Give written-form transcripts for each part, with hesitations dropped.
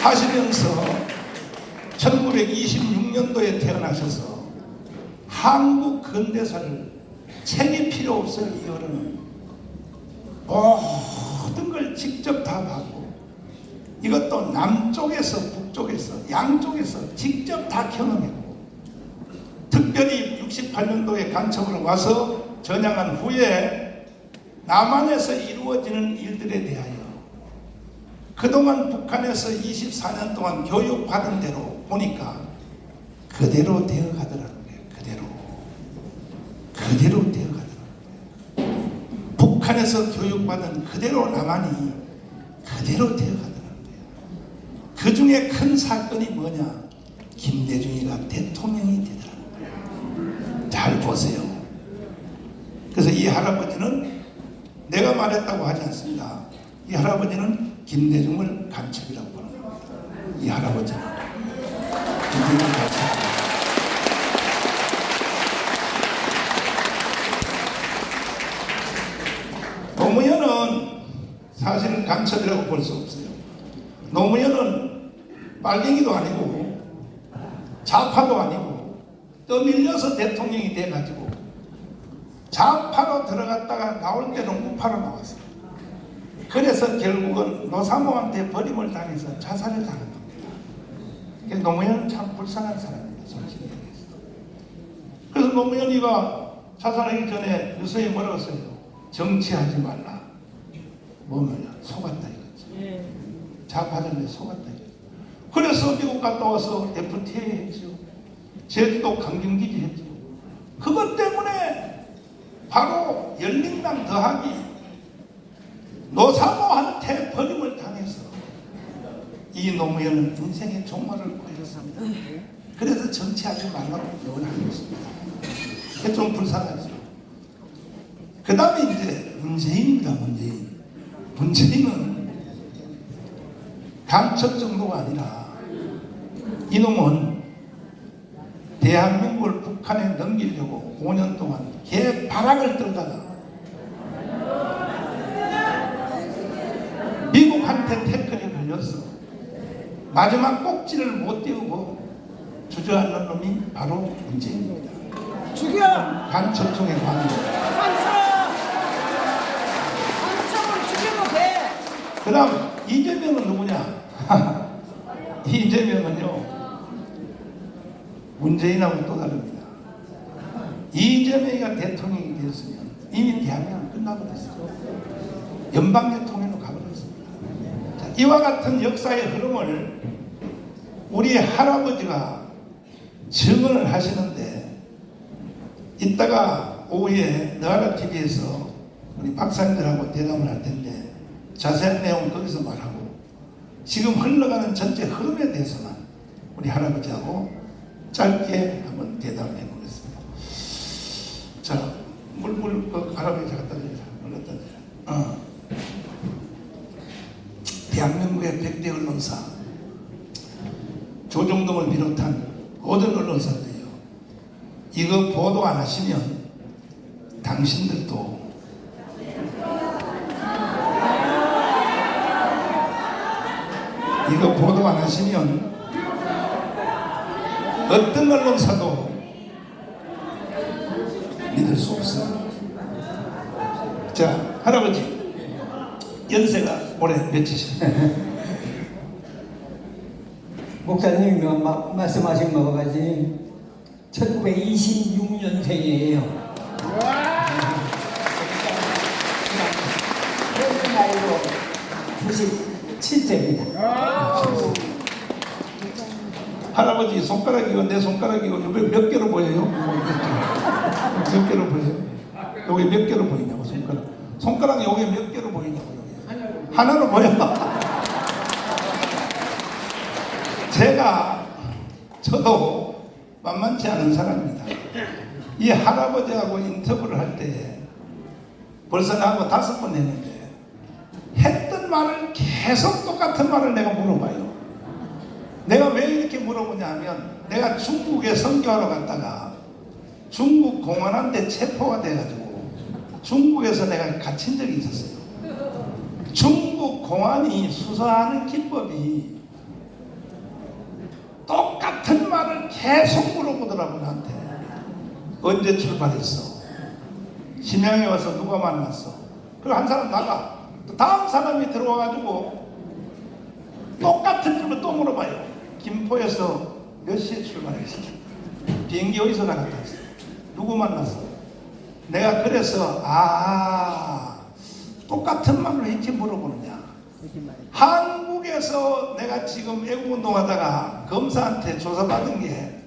하시면서 1926년도에 태어나셔서 한국 근대사를 책이 필요 없어요. 이 어른은 모든 걸 직접 다 봤고, 이것도 남쪽에서 북쪽에서 양쪽에서 직접 다 경험했고, 특별히 68년도에 간첩으로 와서 전향한 후에 남한에서 이루어지는 일들에 대하여 그동안 북한에서 24년 동안 교육받은 대로 보니까 그대로 되어가더라는 거예요. 그대로 되어가더라는 거예요. 북한에서 교육받은 그대로 남한이 그대로 되어가더라는 거예요. 그 중에 큰 사건이 뭐냐? 김대중이가 대통령이 되더라는 거예요. 잘 보세요. 그래서 이 할아버지는 내가 말했다고 하지 않습니다. 이 할아버지는 김대중을 간첩이라고 보는 겁니다. 이 할아버지는 김대중 간첩. 노무현은 사실은 간첩이라고 볼 수 없어요. 노무현은 빨갱이도 아니고 좌파도 아니고 떠밀려서 대통령이 돼가지고 좌파로 들어갔다가 나올 때는 우파로 나왔어요. 그래서 결국은 노사모한테 버림을 당해서 자살을 당한 겁니다. 그래서 노무현은 참 불쌍한 사람입니다. 솔직히 얘기해서. 그래서 노무현이가 자살하기 전에 유서에 뭐라고 써요? 정치하지 말라. 뭐냐? 속았다 이거지. 좌파들한테 속았다 이거지. 그래서 미국 갔다 와서 FTA 했죠. 제주도 강경기지 했죠. 그것 때문에 바로 열린당 더하기 노사모한테 버림을 당해서 이 노무현은 인생의 종말을 보였습니다. 그래서 정치하지 말라고 요원하고 있습니다. 그게 좀 불쌍하죠. 그 다음에 이제 문재인입니다. 문재인은 간첩 정도가 아니라 이놈은 대한민국을 북한에 넘기려고 5년 동안 개발악을 떨다가 미국한테 태클이 걸려서 마지막 꼭지를 못 띄우고 주저앉는 놈이 바로 문재인입니다. 죽여! 간첩 중에 관입니다. 간첩을 죽이면 돼! 그 다음 이재명은 누구냐? 이재명은요 문재인하고 또 다릅니다. 이재명이가 대통령이 되었으면 이미 대한민국은 끝나버렸어요. 연방대통령으로 가버렸습니다. 자, 이와 같은 역사의 흐름을 우리 할아버지가 증언을 하시는데, 이따가 오후에 너하라TV에서 우리 박사님들하고 대담을 할 텐데 자세한 내용은 거기서 말하고, 지금 흘러가는 전체 흐름에 대해서만 우리 할아버지하고 짧게 한번 대담을 해보겠습니다. 자, 할아버지 갖다 드리자. 물 갖다 드리자. 대한민국의 100대 언론사, 조정동을 비롯한 모든 언론사들이요, 이거 보도 안 하시면 당신들도 이거 보도 안 하시면 어떤 언론사도 믿을 수 없어요. 자, 할아버지 연세가 올해 몇이시죠? 목사님이 말씀하신 바와 같이 1926년생이에요. 현재 나이로 97세입니다. 할아버지 손가락이고 내 손가락이고 여기 몇 개로 보여요? 몇 개로 보여요? 여기 몇 개로 보이냐고 손가락이 여기 몇 개로 보이냐고 여기. 하나로 보여. 저도 만만치 않은 사람입니다. 이 할아버지하고 인터뷰를 할 때 벌써 나하고 5번 했는데 했던 말을 계속 똑같은 말을 내가 물어봐요. 내가 왜 이렇게 물어보냐 하면, 내가 중국에 선교하러 갔다가 중국 공안한테 체포가 돼가지고 중국에서 내가 갇힌 적이 있었어요. 중국 공안이 수사하는 기법이 똑같은 말을 계속 물어보더라고 나한테. 언제 출발했어? 심양에 와서 누가 만났어? 그리고 한 사람 나가. 또 다음 사람이 들어와가지고 똑같은 질문 또 물어봐요. 김포에서 몇 시에 출발했어? 비행기 어디서 나갔다 왔어? 누구 만났어? 내가 그래서 똑같은 말로 이렇게 물어보느냐. 한국에서 내가 지금 애국운동하다가 검사한테 조사받은 게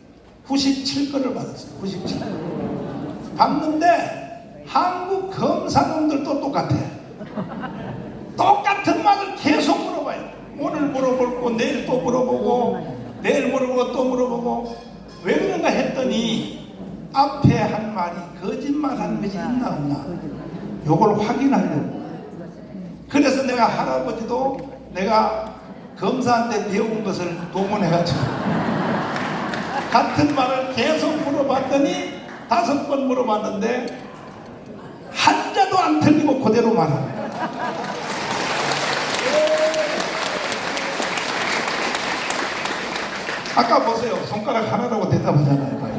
97건을 받았어요. 97건 받는데 한국 검사놈들도 똑같아. 똑같은 말을 계속 물어봐요. 오늘 물어볼 거 내일 또 물어보고 내일 물어보고 또 물어보고. 왜 그런가 했더니 앞에 한 말이 거짓말하는 것이 있나 없나 요걸 확인하려고. 그래서 내가 할아버지도 내가 검사한테 배운 것을 동원해가지고 같은 말을 계속 물어봤더니 5번 물어봤는데 한자도 안 틀리고 그대로 말하네. 아까 보세요. 손가락 하나라고 대답하잖아요. 봐요.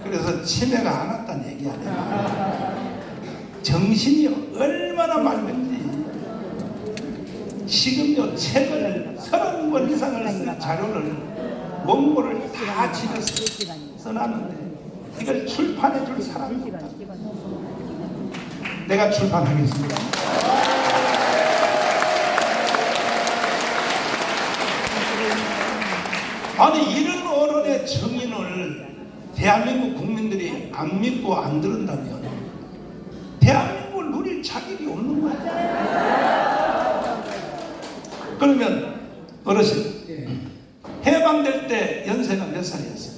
그래서 치매가 안 왔다는 얘기 아니에요. 정신이 얼마나 맑은지. 지금요 책을 30권 이상을 쓴 자료를 원고를 다 집에서 써놨는데 이걸 출판해 줄 사람이 없다. 내가 출판하겠습니다. 아니 이런 언론의 정인을 대한민국 국민들이 안 믿고 안 들은다면 대한민국을 누릴 자격이 없는 거야. 그러면 어르신 해방될 때 연세가 몇 살이었어요?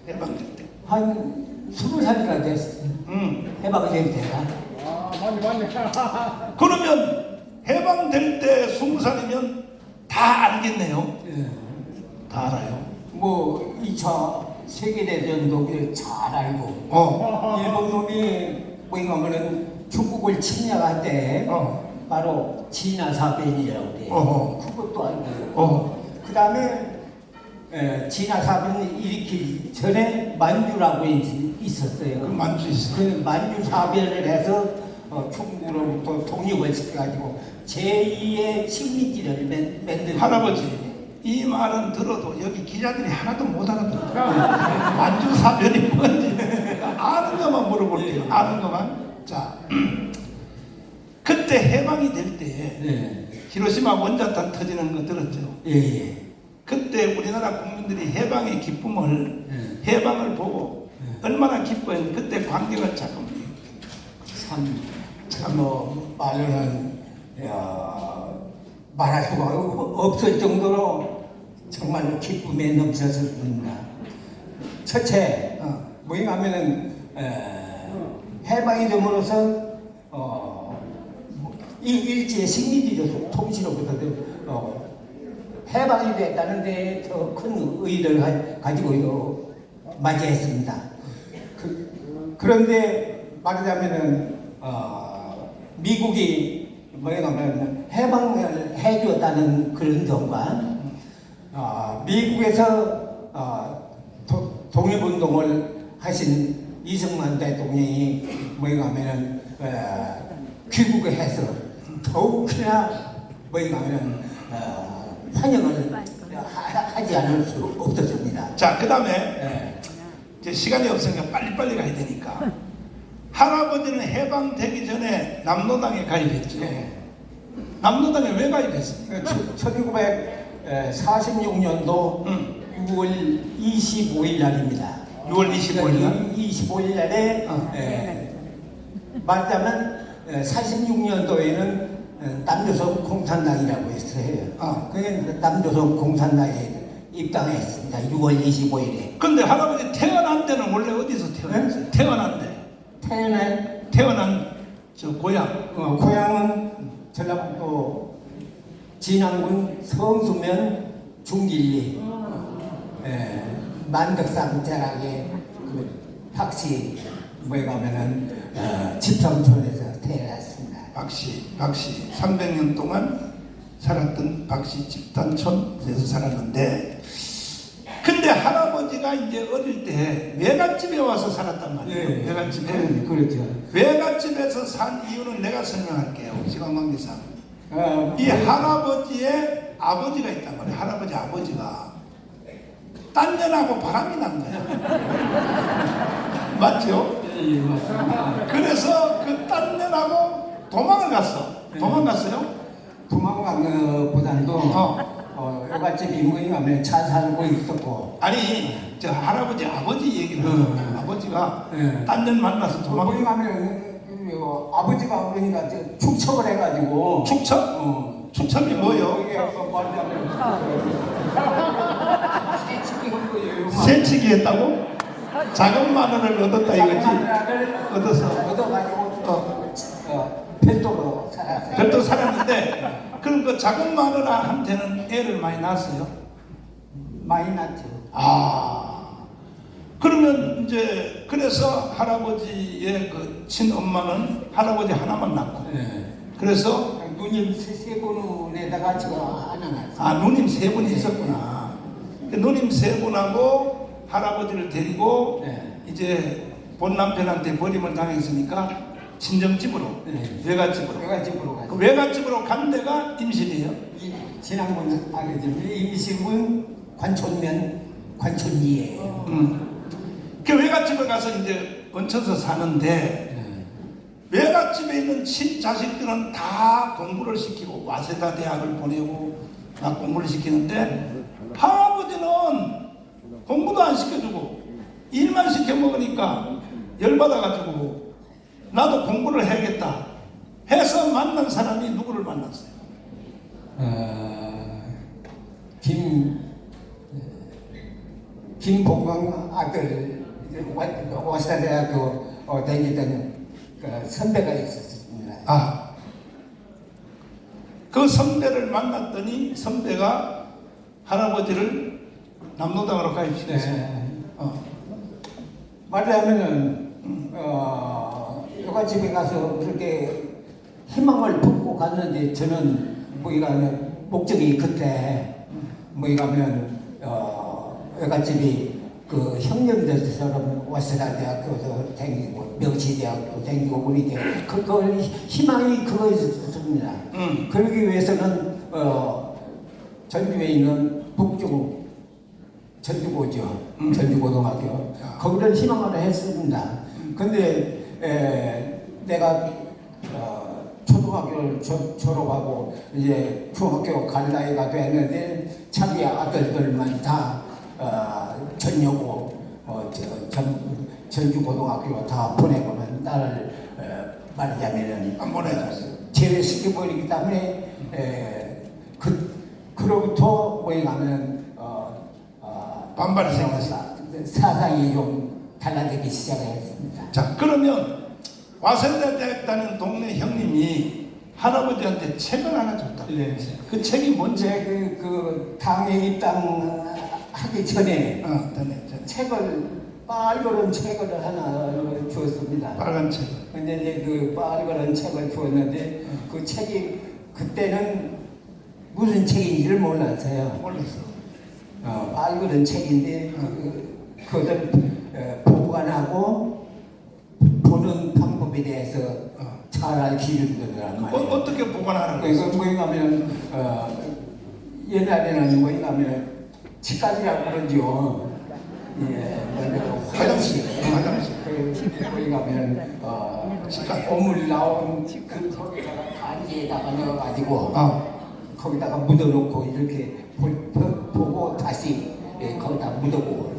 해방될 때 한 20살이나 됐어요. 해방될 때가. 맞네. 그러면 해방될 때 20살이면 다 알겠네요. 예. 다 알아요. 뭐 2차 세계대전도 잘 알고 일본 놈이 뭐냐면은 중국을 침략할 때 바로 진화사변이라고 그래요. 그것도 알고 그 다음에 진화사변을 일으키기 전에 만주라고 있었어요. 그 만주 있어요. 그 만주사변을 해서 중국으로부터 독립을 시켜가지고 제2의 식민지를 만들고. 할아버지 이 말은 들어도 여기 기자들이 하나도 못 알아들어요. 만주사변이 뭔지 아는 것만 물어볼게요. 아는 것만. 자, 그때 해방이 될 때에 히로시마 원자탄 터지는 거 들었죠? 예. 그때 우리나라 국민들이 해방의 기쁨을 해방을 보고 얼마나 기뻐했는지 그때 광경을 잠깐 뭐 말로는 말할 수가 없을 정도로 정말로 기쁨에 넘쳤습니다. 첫째, 뭐냐면은 해방이 됨으로써 이 일제의 식민지로 통치로부터 해방이 됐다는 데 더 큰 의의를 가지고 맞이했습니다. 그런데 말하자면은 미국이 뭐냐면 해방을 해주었다는 그런 점과 미국에서 독립운동을 하신 이승만 대통령이 뭐냐면은 귀국을 해서 더욱이나 뭐냐면은 환영을 하지 않을 수 없었습니다. 자, 그 다음에 이제 시간이 없으니까 빨리빨리 가야 되니까 할아버지는 해방되기 전에 남로당에 가입했죠. 남로당에 왜 가입했습니까? 1946년도 6월 25일 날입니다. 6월 25일 날? 25일 날에 말하자면 46년도에는 남조선 공산당이라고 했어요. 그게 남조선 공산당에 입당했습니다. 6월 25일에. 근데 할아버지 태어난 데는 원래 어디서 태어났어요? 태어난 데. 태어난 저 고향. 고향은 전라북도 진안군 성수면 중길리 만덕산 자락에 그 박씨 뭐가면은 집성촌에서 태어났습니다. 박씨 300년 동안 살았던 박씨 집단촌에서 살았는데 근데 할아버지가 이제 어릴 때 외갓집에 와서 살았단 말이에요. 예. 외갓집에. 그렇죠. 외갓집에서 산 이유는 내가 설명할게요. 시간 관계상. 아, 이 할아버지의 아버지가 있단 말이에요. 할아버지 아버지가 딴 년하고 바람이 난 거야. 맞죠? 예, 맞습니다. 그래서 그 딴 년하고 도망을 갔어. 도망갔어요? 도망간 것보다도 여갓집이 뭐냐면 잘 살고 있었고 아니 저 할아버지 아버지 얘기를 하는 아버지가 예. 딴 년 만나서 도망. 뭐냐면 아버지가 그러니까 축척을 해가지고 축첩? 축첩이 뭐요? 이게 말하자면 새치기 한 거예요. 세치기 했다고? 작은 마늘을 얻었다 이거지? 얻어서 얻어가지고 별도로 살았어요. 별도 살았는데 그럼 그 작은 마누라한테는 애를 많이 낳았어요? 많이 났죠. 아 그러면 이제 그래서 할아버지의 그 친엄마는 할아버지 하나만 낳고 네. 그래서 누님 세 분에다가 제가 하나 낳았어요. 아 누님 세 분이 있었구나. 그 누님 세 분하고 할아버지를 데리고 네. 이제 본 남편한테 버림을 당했으니까 친정집으로 네. 외갓집으로 외갓집으로 그 갔어요. 외갓집으로 간 데가 임실이에요. 지난번 알겠지만 임식은 관촌이에요. 그 외갓집을 가서 이제 얹혀서 사는데 외갓집에 있는 친자식들은 다 공부를 시키고 와세다 대학을 보내고 다 공부를 시키는데 할아버지는 공부도 안 시켜주고 일만 시켜 먹으니까 열받아가지고 나도 공부를 해야겠다 해서 만난 사람이 누구를 만났어요? 김봉광 아들 와시다 대학교 다니던 그 선배가 있었습니다. 아, 그 선배를 만났더니 선배가 할아버지를 남노당으로 가입시켰어요. 네. 말하자면은 여가집에 가서 그렇게 희망을 품고 갔는데 저는 뭐이가면 목적이 그때 뭐이가면 여가집이 그 형님들처럼 와세다 대학교도 다니고 명치대학도 다니고 우리 그걸 희망이 그거였습니다. 그러기 위해서는 전주에 있는 북중 전주고죠. 전주고등학교. 거기를 희망을 했습니다. 근데 내가 초등학교를 졸업하고 이제 중학교 갈 나이가 됐는데 자기 아들들만 다 전여고 전주고등학교 다 보내고는 나를 말하자면은 안 보내줬어요. 제외시켜버리기 때문에 그로부터 뭐냐면 반발이 생겼어요. 사상이 좀 달라지기 시작했습니다. 자, 그러면 와세다 대학 다니는 동네 형님이 할아버지한테 책을 하나 줬다. 네. 그 책이 뭔지? 제 그 당에 입당하기 전에 책을 빨간 책을 하나 주었습니다. 빨간 책. 근데 이제 그 빨간 책을 주었는데 그 책이 그때는 무슨 책인지를 몰랐어요. 몰랐어. 빨간 책인데 그것을 보관하고 보는 방법에 대해서 잘 알려주더란 말이에요. 어떻게 보관하는 그래서 거예요? 뭐냐면 옛날에는 뭐냐면 치과이라고 그러죠. 예, 먼저 화장실. 뭐냐면 오물 나온 그 거기다가 바지에다가 넣어가지고 거기다가 묻어놓고 이렇게 보고 다시 거기다 묻어고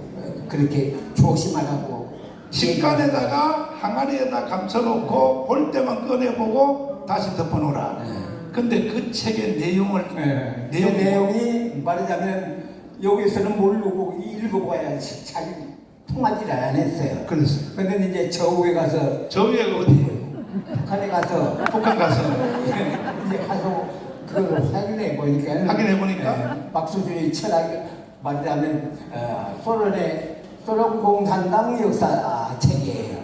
그렇게 조심하라고. 식간에다가 항아리에다 감춰놓고 볼 때만 꺼내보고 다시 덮어놓으라. 근데 그 책의 내용을 내용이 말하자면 여기서는 모르고 읽어봐야 잘 통하지를 않았어요. 그랬어요. 근데 이제 저 위에 가서 저 위에가 어디예요? 북한에 가서 북한 가서 이제 가서 그걸 확인해 보니까 박수주의 철학이 말하자면 소련 공산당 역사 책이에요.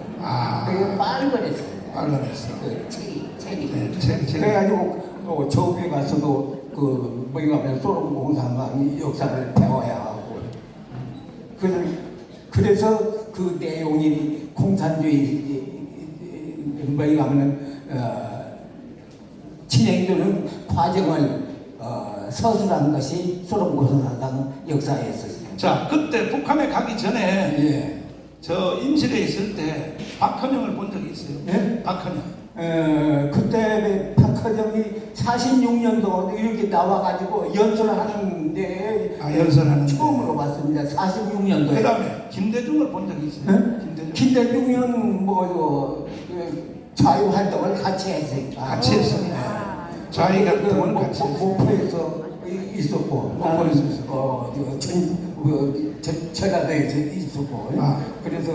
그게 빨간했어요. 빨간했어. 그 책이. 네, 책이. 그래가지고 저 위에 가서도 그 뭐냐면 소련 공산당 역사를 배워야 하고 그래서 그 내용이 공산주의 뭐이 가면은 진행되는 과정을 서술한 것이 소련공산당 역사였었어요. 자, 그때 북한에 가기 전에 예. 저 임실에 있을 때 박헌영을 본 적이 있어요. 예? 박헌영. 그때 박헌영이 46년도 이렇게 나와가지고 연설을 하는데 연설하는데. 처음으로 봤습니다. 46년도에. 그 다음에 김대중을 본 적이 있어요. 예? 김대중은 뭐 자유 활동을 같이 했으니까. 같이 했으니까. 자유 활동을 같이 했으니까. 목포에서 있었고, 목포에서 있었고. 전라도에서 있었고. 아. 그래서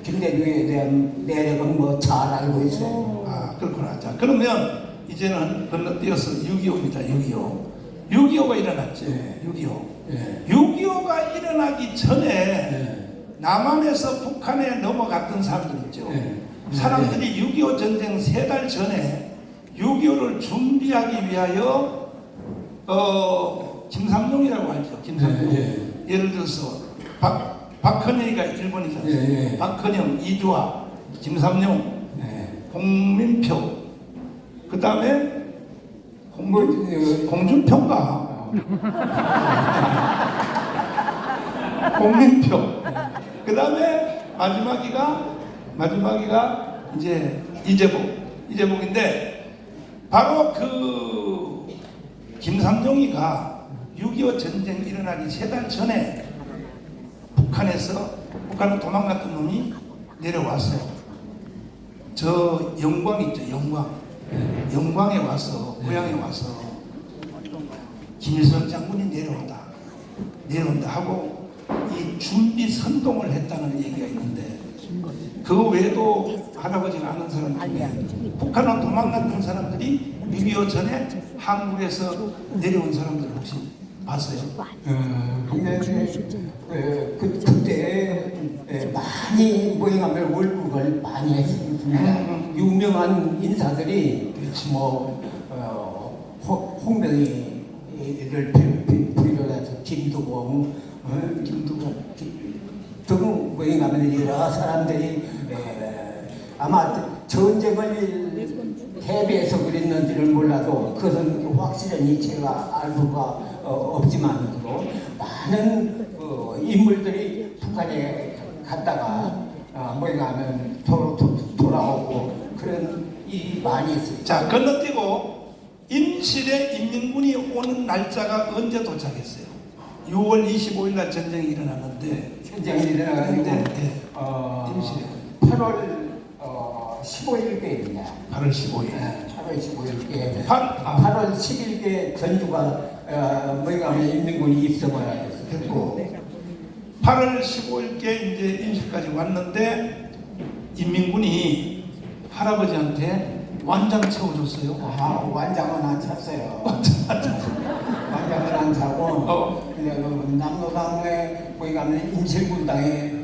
김대중에 대한 내력은 뭐 잘 알고 있어요. 아, 그렇구나. 자, 그러면 이제는 건너뛰어서 6.25입니다. 6.25. 6.25가 일어났죠. 예. 6.25. 예. 6.25가 일어나기 전에 예. 남한에서 북한에 넘어갔던 사람들 있죠. 예. 사람들이 6.25 전쟁 3달 전에 6.25를 준비하기 위하여 김삼룡이라고 알죠. 김삼룡. 예를 들어서 박헌영이가 일본이잖아요. 예. 박헌영, 이주화, 김삼룡, 네. 홍민표, 그 다음에 공준표인가? 홍민표. 그 다음에 마지막이가 이제 이재복인데 바로 그 김삼룡이가 6.25 전쟁 일어나기 3달 전에 북한은 도망갔던 놈이 내려와서 저 영광 있죠. 영광에 와서 고향에 와서 김일성 장군이 내려온다 하고 이 준비 선동을 했다는 얘기가 있는데 그 외에도 할아버지가 아는 사람 중에 북한으로 도망갔던 사람들이 6.25 전에 한국에서 내려온 사람들 혹시 봤어요? 그때 많이 모임하면 월북을 많이 했습니다. 유명한 인사들이 뭐 홍명이를 비롯해서 김두공 등 모임하면 여러 사람들이 아마 전쟁을 대비해서 그랬는지를 몰라도 그것은 확실히 제가 알 수가 없지만으로 많은 인물들이 북한에 갔다가 뭐냐면 돌아오고 그런 일이 많이 있습니다. 자, 건너뛰고 임실에 인민군이 오는 날짜가 언제 도착했어요? 6월 25일 날 전쟁이 일어났는데 전쟁이 일어나가지고 임실에 8월 15일께입니다. 8월 15일. 8월 15일께 8월 10일께 전주가 뭐냐면 인민군이 입성을 했고 8월 15일께 이제 임실까지 왔는데 인민군이 할아버지한테 완장 채워줬어요. 완장은 안 찼어요. 완장은 안 차고 남로당에 뭐냐면 임실군당에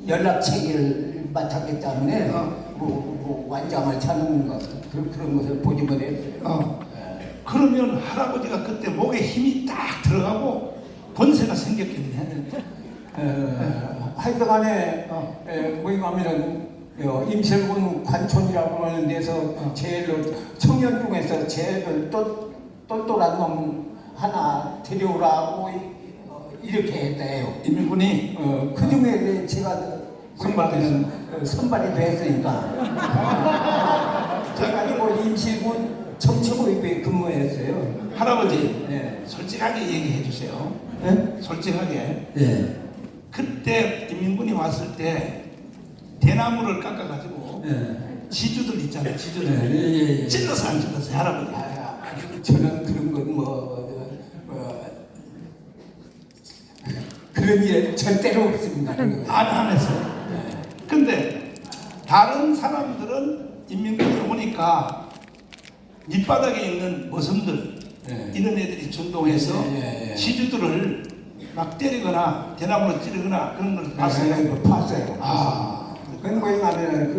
연락체계를 맡았기 때문에 완장을 차는 것 그런 것을 보지 못했어요. 그러면 할아버지가 그때 목에 힘이 딱 들어가고 번세가 생겼겠네. 하여튼간에 뭐냐면은 임실군 관촌이라고 하는 데서 제일 청년 중에서 제일 똘똘한 놈 하나 데려오라고 이렇게 했대요. 인민군이 그 중에 제가 선발이 됐으니까 제가 뭐 임실군 정치부에 근무했어요. 할아버지 네. 솔직하게 얘기해 주세요. 네? 솔직하게. 네. 그때 인민군이 왔을 때 대나무를 깎아가지고 지주들 있잖아요. 지주들 찔러서 안 찔렀어요, 할아버지. 저는 그런 건 그런 일 절대로 없습니다. 안 했어요. 근데 다른 사람들은 인민군이 오니까 밑바닥에 있는 머슴들 이런 애들이 준동해서 지주들을 막 때리거나 대나무로 찌르거나 그런 걸 봤어요. 봤어요. 그건 뭐냐면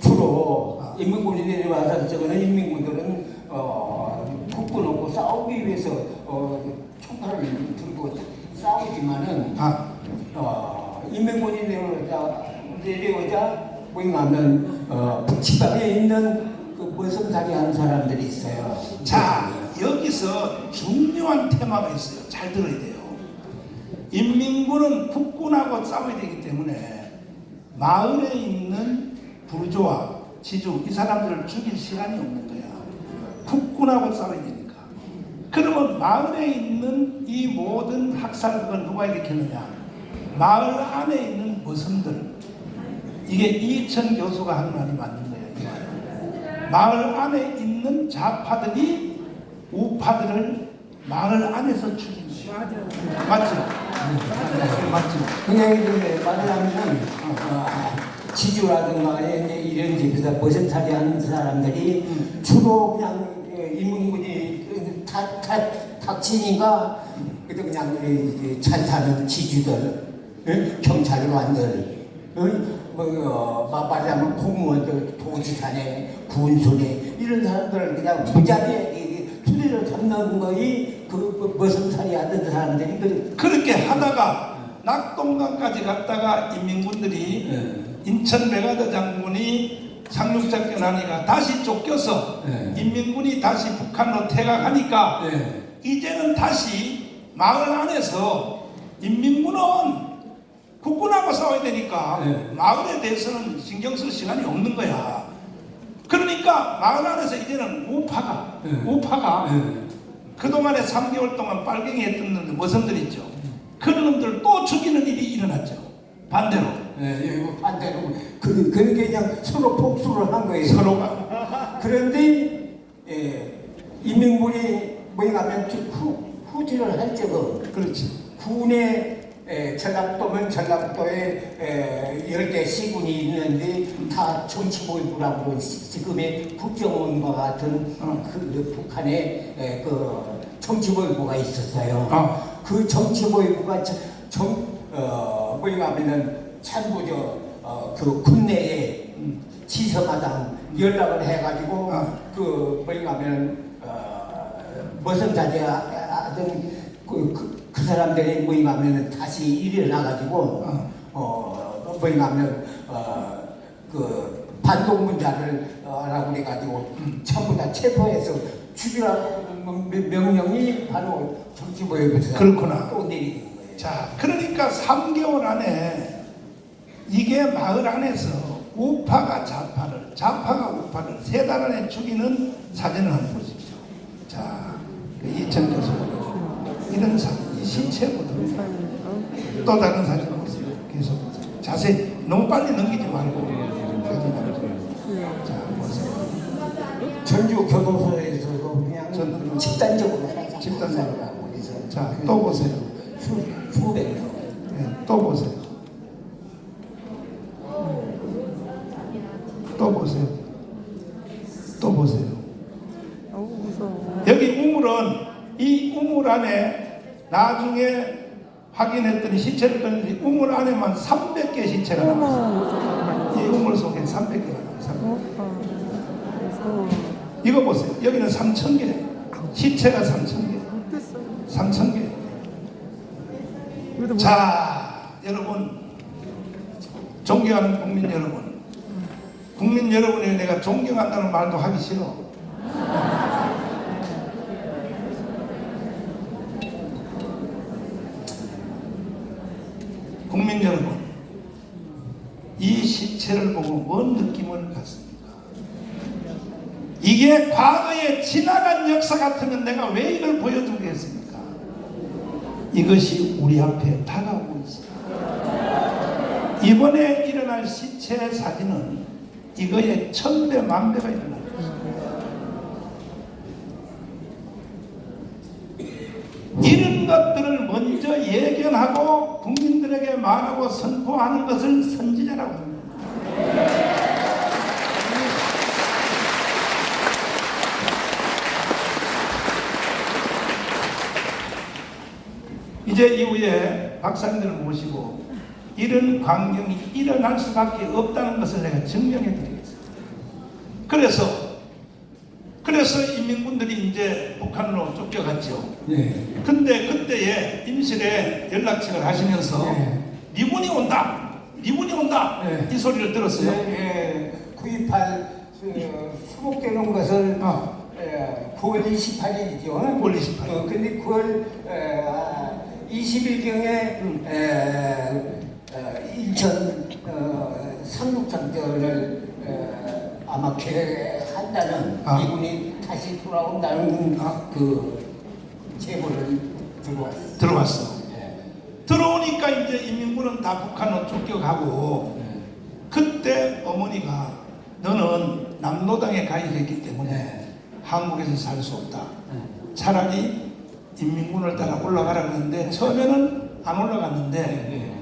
주로 인민군이 내려와서 저거는 인민군들은 국군하고 싸우기 위해서 총칼을 들고 싸우기 내려오자 보이면 북지방에 있는 그 머슴살이 하는 사람들이 있어요. 자, 여기서 중요한 테마가 있어요. 잘 들어야 돼요. 인민군은 국군하고 싸워야 되기 때문에 마을에 있는 부르주아, 지주 이 사람들을 죽일 시간이 없는 거야. 국군하고 싸워야 되니까. 그러면 마을에 있는 이 모든 학살을 누가 일으켰느냐? 마을 안에 있는 머슴들. 이게 이천 교수가 하는 말이 맞는 거예요. 이 말. 마을 안에 있는 좌파들이 우파들을 마을 안에서 죽인 거예요. 맞죠? 맞죠? 그냥 이제 말하자면 지주라든가 이런 집에서 머슴살이 하는 사람들이 주로 그냥 인민군이 닥치니까 그냥 잘 사는 지주들, 경찰관들, 말하자면 공무원들, 도지사네, 군수네 이런 사람들 그냥 무자비하게 투리를 잡는 거이 그 머슴살이 하던 사람들이 그렇게 하다가 낙동강까지 갔다가 인민군들이 인천 메가더 장군이 상륙작전하니까 다시 쫓겨서 인민군이 다시 북한으로 퇴각하니까 이제는 다시 마을 안에서 인민군은 국군하고 싸워야 되니까 마을에 대해서는 신경 쓸 시간이 없는 거야. 그러니까 마을 안에서 이제는 우파가 그동안에 3개월 동안 빨갱이 했던 놈들 머슴들 있죠. 그런 놈들 또 죽이는 일이 일어났죠. 반대로. 반대로. 그렇게 그냥 서로 복수를 한 거예요. 서로가. 그런데 인민군이 뭐냐면 후퇴를 할 적은 그렇지. 군의 전라도면 전라도에 10개 시군이 있는데 다 정치보위부라고 지금의 국정원과 같은 그 북한의 그 정치보위부가 있었어요. 그 정치보위부가 뭐냐면은 전부 그 국내에 지서마당 연락을 해가지고 그 뭐냐면 머슴자제 하던 그 사람들이 뭐냐면 다시 일어나가지고 뭐냐면 그 반동문자를 하라고 그래가지고 전부 다 체포해서 죽이라고 명령이 바로 정치보위부에서 그렇구나. 또 내리는 거예요. 자, 그러니까 3개월 안에 이게 마을 안에서 우파가 좌파가 우파를 3달 안에 죽이는 사진을 한번 보십시오. 자, 이천 교수가 이런 사진, 이 신체거든요. 또 다른 사진 보세요. 계속 보세요. 자세히 너무 빨리 넘기지 말고 사진 보세요. 자, 보세요. 전주 교도소에서도 그냥 집단적으로 집단적으로 하고 있어요. 자, 또 보세요. 수백 명. 또 보세요. 또 보세요. 또 보세요. 여기 우물은 이 우물 안에 나중에 확인했더니 시체를 뺐는데 우물 안에만 300개 시체가 나왔어요. 이 우물 속에 300개가 나왔어요. 이거 보세요. 여기는 3,000개. 시체가 3,000개. 3,000개. 자, 여러분, 존경하는 국민 여러분, 국민 여러분이 내가 존경한다는 말도 하기 싫어. 국민 여러분, 이 시체를 보고 뭔 느낌을 갖습니까? 이게 과거에 지나간 역사 같으면 내가 왜 이걸 보여주겠습니까? 이것이 우리 앞에 다가오고 있습니다. 이번에 일어날 시체 사진은 이거에 1000배, 10,000배가 일어날 것입니다. 이런 것들을 먼저 예견하고 국민들에게 말하고 선포하는 것을 선지자라고 합니다. 이제 이후에 박사님들을 모시고 이런 광경이 일어날 수밖에 없다는 것을 내가 증명해 드리겠습니다. 그래서 인민군들이 이제 북한으로 쫓겨갔죠. 근데 그때에 임실에 연락책을 하시면서 미군이 온다. 미군이 온다. 네. 이 소리를 들었어요. 구입할 수복되는 것을 9월 28일이죠. 9월 28일. 근데 9월 20일경에 인천 상륙작전을 아마 계획한다는 미군이 다시 돌아온다는 그 제보를 들어왔어요. 들어왔어. 들어오니까 이제 인민군은 다 북한으로 쫓겨가고 그때 어머니가 너는 남로당에 가야 되기 때문에 한국에서 살 수 없다. 차라리 인민군을 따라 올라가라 그러는데 처음에는 안 올라갔는데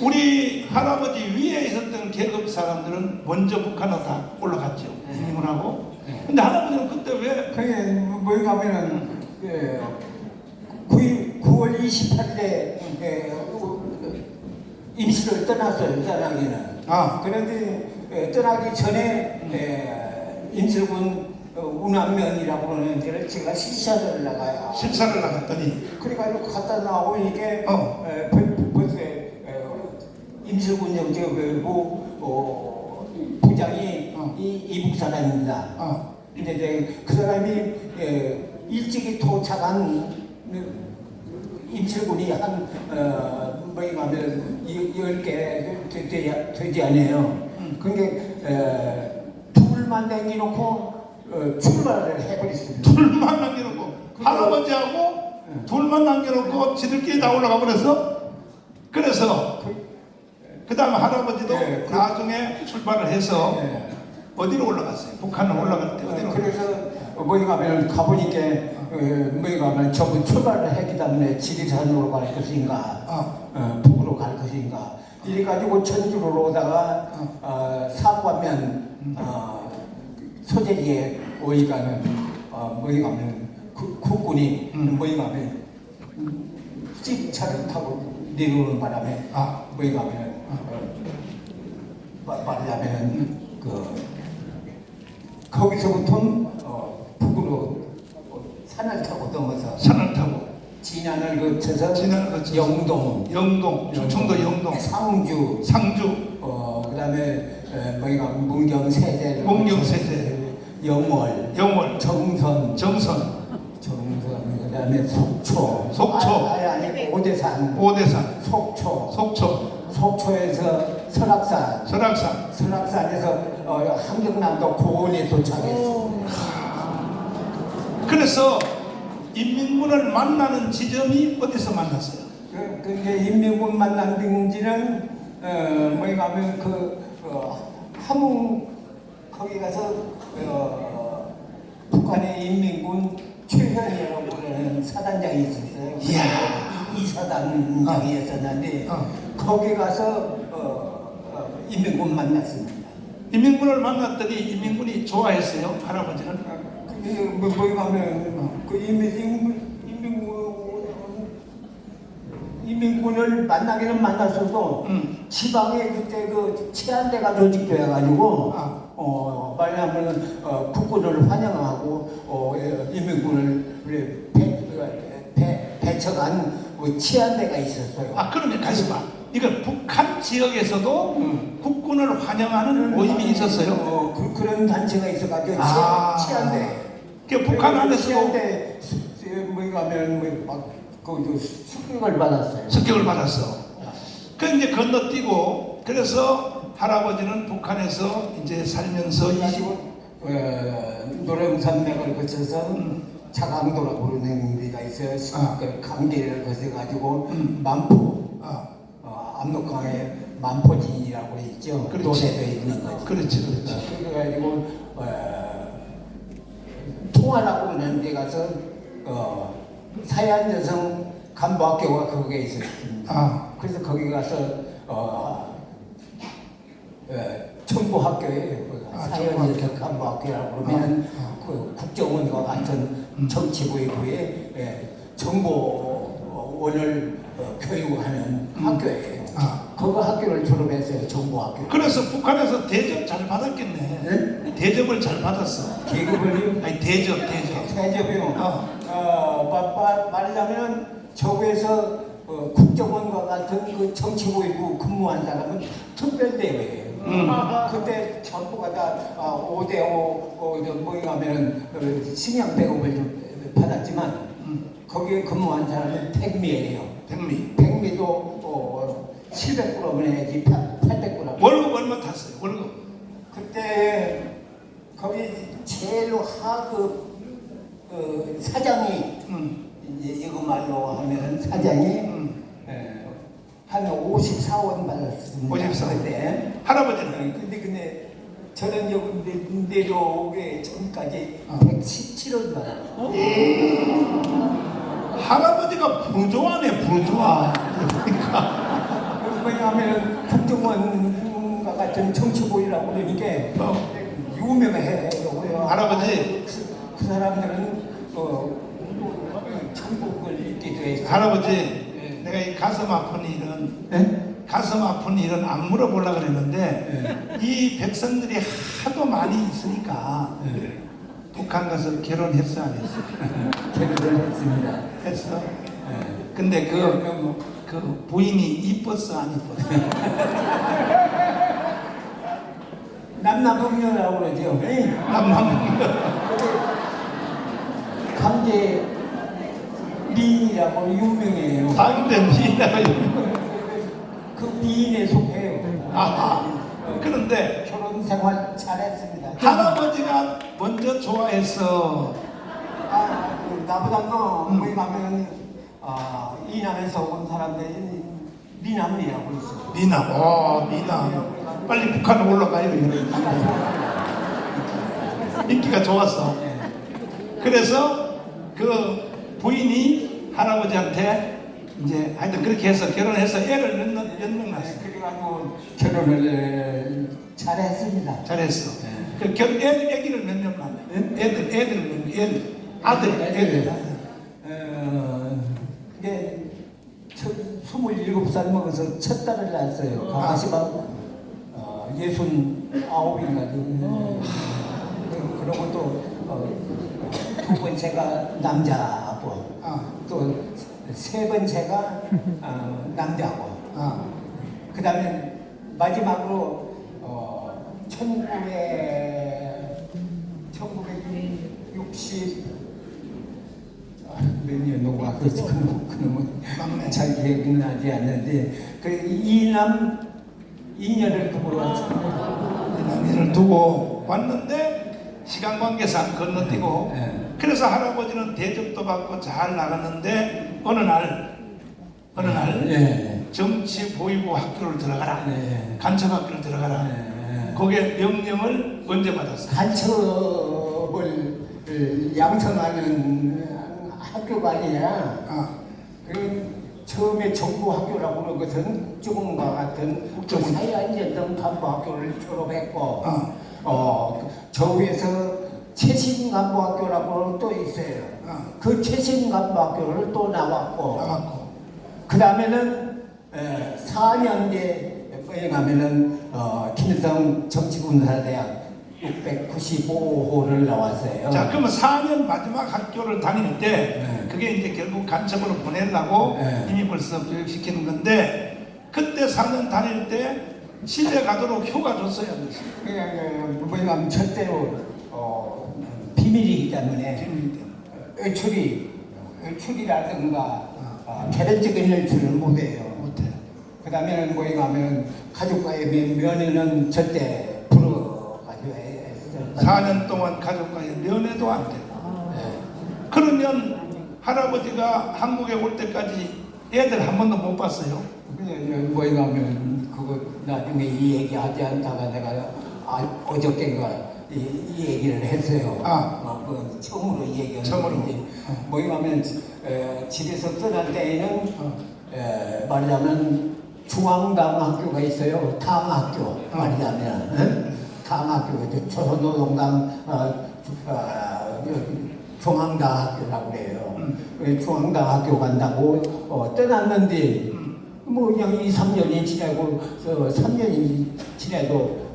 우리 할아버지 위에 있었던 계급 사람들은 먼저 북한으로 다 올라갔죠. 인민군하고. 근데 할아버지는 그때 왜 그게 뭐에 가면은 9월 28일에 임시를 떠났어요. 떠나기는. 그런데 떠나기 전에 임실군 운암면이라고 그러는 데를 제가 실사를 나가요. 실사를 나갔더니 그래가지고 갔다 나오니까 벌써 임실군 영제부 부장이 이북 사람입니다. 근데 그 사람이 일찍이 도착한 임실군이 한 뭐에 가면 10개 되지 않아요. 그러니까 둘만 남겨놓고 출발을 해버렸습니다. 둘만 남겨놓고 할아버지하고 둘만 남겨놓고 지들끼리 다 올라가 버렸어. 그래서 그 다음에 할아버지도 나중에 출발을 해서 어디로 올라갔어요? 북한으로 올라갈 때 어디로? 그래서 뭐에 가면 가보니까 뭐에 가면 전부 출발을 했기 때문에 지리산으로 갈 것인가 북으로 갈 것인가 이래가지고 전주로 오다가 사관면 소재지에 어디 가는 뭐에 가면 국군이 뭐에 가면 집차를 타고 내려오는 바람에 뭐에 가면 말하자면 거기서부터 북으로 산을 타고 넘어서 산을 타고 진안을 거쳐서 영동, 충청도 영동, 상주, 그다음에 뭐가 문경 세제, 영월, 정선, 그다음에 속초, 아니 오대산, 속초에서 설악산에서 함경남도 고원에 도착했습니다. 그래서 인민군을 만나는 지점이 어디서 만났어요? 그게 인민군 만난 등지는 뭐에 가면 함흥 거기 가서 북한의 인민군 최현이라고 하는 사단장이 있었어요. 이 사단장이었었는데 거기 가서 인민군 만났습니다. 인민군을 만났더니 인민군이 좋아했어요. 할아버지는. 뭐에 가면 그 인민군을 만나기는 만났어도 지방에 그때 그 치안대가 조직되어 가지고 말하면은 국군을 환영하고 인민군을 배척한 치안대가 있었어요. 그러면 가지 마. 이건 북한 지역에서도 국군을 환영하는 모임이 있었어요. 그런 단체가 있어가지고 치안대. 북한 안에서도 뭐에 가면 그 습격을 받았어요. 습격을 받았어. 그 이제 건너뛰고 그래서 할아버지는 북한에서 이제 살면서 노령산맥을 거쳐서 차강도라고 부르는 데가 있어요. 그 강계를 거쳐가지고 만포, 압록강에 만포진이라고 있죠. 노래도 있는 거죠. 그렇지. 그래가지고 통화라고 하는 데 가서 사회한 여성 간부학교가 거기에 있었습니다. 그래서 거기 가서 정보학교에 사회한 여성 간부학교라고 그러면 그 국정원과 같은 정치부에 정보원을 교육하는 학교예요. 그거 학교를 졸업했어요. 정보학교. 그래서 북한에서 대접 잘 받았겠네. 네? 대접을 잘 받았어. 계급을요? 아니 대접이요. 대접이요. 말하자면 저거에서 국정원과 같은 그 정치보위부 근무한 사람은 특별대회예요. 그때 전부가 다 5대5 뭐에 가면은 식량 배급을 좀 받았지만 거기에 근무한 사람은 백미예요. 백미도 700g 내지 800g. 월급 얼마 탔어요? 월급? 그때 거기 제일 하급 사장이 이제 이거 말로 하면은 사장이 한 54원 받았습니다. 54원. 그때. 할아버지는? 근데 저는 여기 내려오기 전까지 117원 받았어요. 할아버지가 부조하네, 부조하. 왜냐하면 국정원과 같은 정치보이라고 그러니까 유명해요. 할아버지. 그 사람들은 천국을 읽기도 했어요. 할아버지, 내가 이 가슴 아픈 일은 가슴 아픈 일은 안 물어보려고 그랬는데 이 백성들이 하도 많이 있으니까 북한 가서 결혼했어 안 했어? 결혼을 했습니다. 했어? 근데 그 부인이 이뻤어 안 이뻤어? 남남북녀라고 그러죠. 남남 강제 미인이라고 유명해요. 당대 미인이라고 그 미인에 속해요. 아하. 그런데 결혼 생활 잘했습니다. 할아버지가 먼저 좋아했어. 나보다도 거기 가면 이남에서 온 사람들이 미남이라고 있어요. 미남, 미남. 빨리 북한 올라가요. 인기가 좋았어. 그래서 그 부인이 할아버지한테 이제 하여튼 그렇게 해서 결혼해서 애를 몇 명 낳았어. 그래가지고 결혼을 잘했습니다. 잘했어. 그 애기를 몇 명 낳았냐? 애들 몇 명? 애들. 그게 27살 먹어서 첫 딸을 낳았어요. 가시방 69인가 그러고 또 두 번째가 남자고 또 세 번째가 남자고 그 다음에 마지막으로 1960 몇 년도가 그놈은 잘 기억이 나지 않는데 그 이녀를 두고 왔습니다. 이녀를 두고 왔는데 시간 관계상 건너뛰고 그래서 할아버지는 대접도 받고 잘 나갔는데 어느 날 정치 보위부 학교를 들어가라. 간첩학교를 들어가라. 거기에 명령을 언제 받았어요? 간첩을 양성하는 학교가 아니라 처음에 정부 학교라고 하는 것은 국정원과 같은 사회안전등 간부 학교를 졸업했고 저 위에서 최신 간부 학교라고 또 있어요. 그 최신 간부 학교를 또 나왔고 그 다음에는 4년 뒤에 가면은 김일성 정치군사대학 695호를 나왔어요. 자, 그러면 4년 마지막 학교를 다닐 때 그게 이제 결국 간첩으로 보내려고 이미 벌써 교육시키는 건데 그때 4년 다닐 때 시대 가도록 휴가 줬어야 됐어요. 뭐냐면 절대로 비밀이기 때문에 외출이라든가 개별적인 일출을 못해요. 그 다음에는 뭐에 가면 가족과의 면회는 절대 불어가지고 했어요. 4년 동안 가족과의 면회도 안 되고 그러면 할아버지가 한국에 올 때까지 애들 한 번도 못 봤어요? 뭐에 가면 그거 나중에 이 얘기 하지 않다가 내가 어저께인가 이 얘기를 했어요. 그 처음으로 이 얘기를 했는데 뭐에 가면 집에서 떠날 때에는 말하자면 중앙당 학교가 있어요. 당학교 말하자면 당학교 조선노동당 중앙당 학교라고 그래요. 중앙당 학교 간다고 떠났는데 뭐 그냥 2, 3년이 지나고 3년이 지나도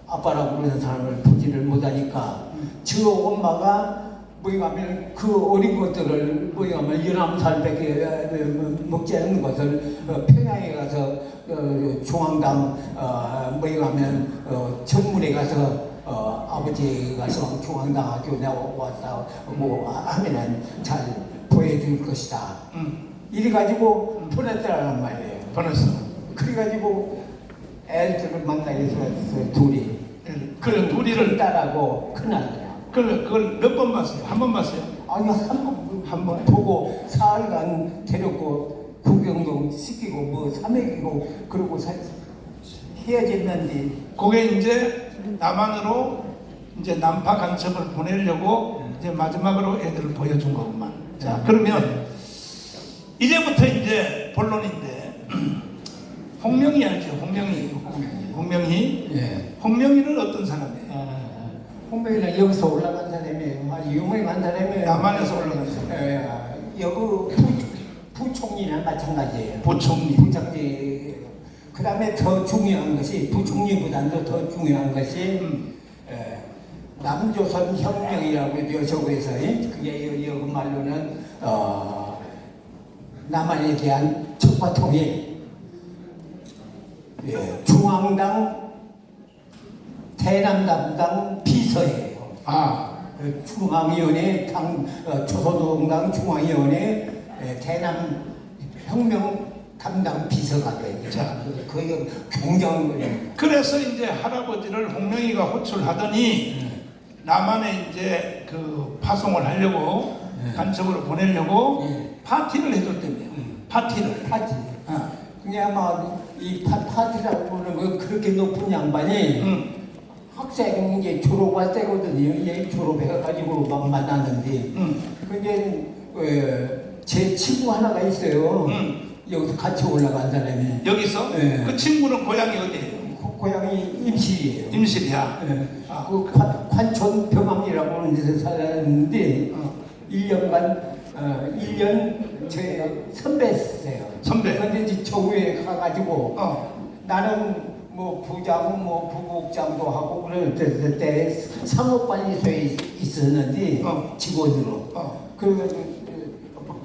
아빠라고 그러는 사람을 보지를 못하니까 저 엄마가 뭐냐면 그 어린 것들을 뭐냐면 11살밖에 먹지 않는 것을 평양에 가서 중앙당 뭐냐면 정문에 가서 아버지가 중앙당 학교 나왔다 뭐 하면은 잘 보여줄 것이다. 이래가지고 보냈더란 말이에요. 보냈어. 그래가지고 애들을 만나게 해서 둘이 그래 둘이를 딸하고 큰아들. 그걸 몇 번 봤어요? 한 번 봤어요? 아니 한 번 보고 사흘간 데리고 구경도 시키고 뭐 사먹이고 그러고 헤어졌는데 그게 이제 남한으로 이제 난파 간첩을 보내려고 이제 마지막으로 애들을 보여준 거구만. 자 그러면 이제부터 이제 본론인데 홍명희 알죠? 홍명희. 예. 홍명희는 어떤 사람이에요? 홍명이는 여기서 올라간 사람이에요. 아주 유명한 사람이에요. 남한에서 올라간 사람. 여기 부총리나 마찬가지예요. 부총리. 그 다음에 더 중요한 것이 부총리보다도 더 중요한 것이 남조선 혁명이라고 해요. 저거에서 그게 여기 말로는 남한에 대한 적과 통일. 중앙당 대남 담당 비서예요. 중앙위원회 조선노동당 중앙위원회 대남 혁명 담당 비서가 돼요. 자, 거기가 굉장히 그래서 이제 할아버지를 홍명희가 호출하더니 남한에 이제 그 파송을 하려고 간첩으로 보내려고 파티를 해줬다며요. 파티. 그냥 아마 이 파티라고 하는 거 그렇게 높은 양반이 학생 이제 졸업할 때거든요. 이제 졸업해가지고 막 만났는데, 근데 제 친구 하나가 있어요. 여기서 같이 올라간 사람이. 여기서? 네. 그 친구는 고향이 어디예요? 고향이 임실이에요. 임실이야. 그 관촌 병암이라고 하는 데서 살았는데 1년간 1년 제 선배였어요. 선배. 근데 이제 저 위에 가가지고 나는 뭐 부장, 뭐 부국장도 하고 그럴 때 상업관리소에 있었는데 직원으로. 그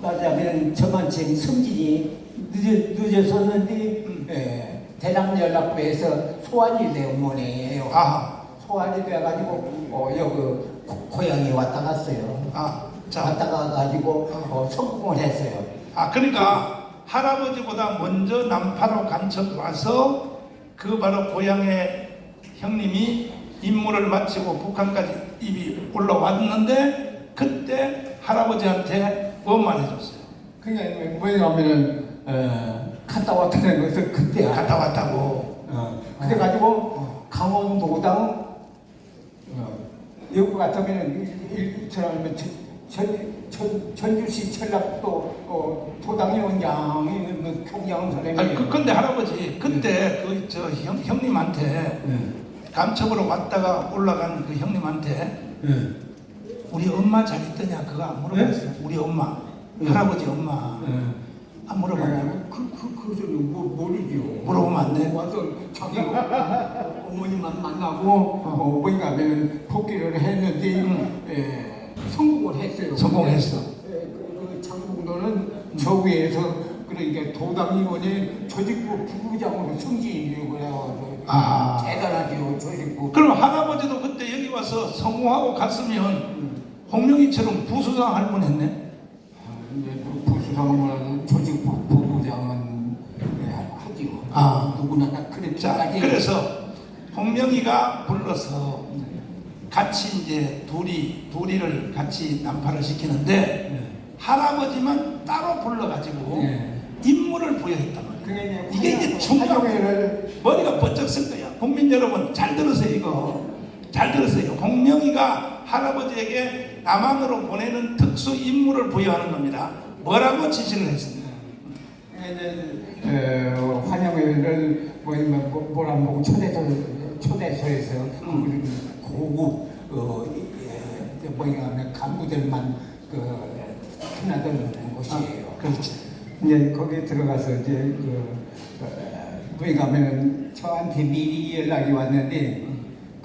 말하자면 저만 지금 승진이 늦었었는데 대남 연락부에서 소환이 된 어머니예요. 소환이 돼가지고 여기 고향에 왔다 갔어요. 왔다 가가지고 성공을 했어요. 그러니까 할아버지보다 먼저 남파로 간첩 와서 그 바로 고향의 형님이 임무를 마치고 북한까지 입이 올라왔는데 그때 할아버지한테 뭐만 해줬어요? 그냥 뭐냐면은 갔다 왔다는 것을 그때 갔다 왔다고. 그래가지고 강원도당 여기 같으면은 전주시 전략도 도당위원장이 평양 사람이. 근데 할아버지 그때 그 저 형님한테 간첩으로 왔다가 올라간 그 형님한테 우리 엄마 잘 있더냐 그거 안 물어봤어요. 우리 엄마, 할아버지 엄마 안 물어봤냐고. 그것을 모르죠. 물어보면 안 돼. 와서 자기 어머니만 만나고 뭐인가 하면 복귀를 했는데 성공을 했어요. 성공했어. 그 장국도는 저 위에서 그러니까 도당위원회 조직부 부부장으로 승진이 그래가지고 대단하죠. 조직부. 그럼 할아버지도 그때 여기 와서 성공하고 갔으면 홍명희처럼 부수장 할 뻔했네. 부수장은 조직부 부부장은 하지요. 누구나 다 자, 그래서 홍명희가 불러서 같이 이제 둘이를 같이 난파를 시키는데 할아버지만 따로 불러가지고 임무를 부여했단 말이에요. 이게 이제 중요한 머리가 번쩍 쓸 거야. 국민 여러분 잘 들으세요. 이거 잘 들으세요. 홍명희가 할아버지에게 남한으로 보내는 특수 임무를 부여하는 겁니다. 뭐라고 지시를 했습니다. 환영회를 뭐라고 초대소에서 고급 뭐냐면 간부들만 흔하던 곳이에요. 그렇지. 이제 거기에 들어가서 이제 뭐냐면 저한테 미리 연락이 왔는데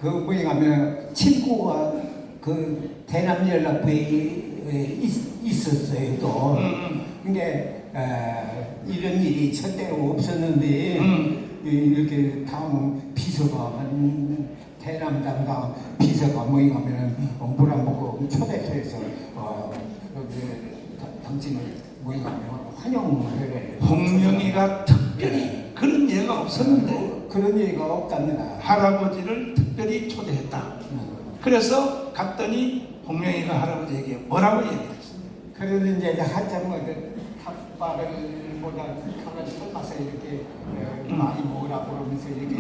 뭐냐면 친구가 그 대남연락부에 있었어요 또. 근데 이런 일이 절대로 없었는데 이렇게 당 비서가 대남 담당 비서가 모임하면은 물안 보고 초대소에서 당신을 모임하면 환영을 해. 홍명희가 특별히 그런 예가 없었는데 그런 얘기가 없답니다. 할아버지를 특별히 초대했다. 그래서 갔더니 홍명희가 할아버지에게 뭐라고 얘기했어? 그래도 이제 한참 닭발을 보다 가만 삶아서 이렇게 많이 먹으라고 그러면서 이렇게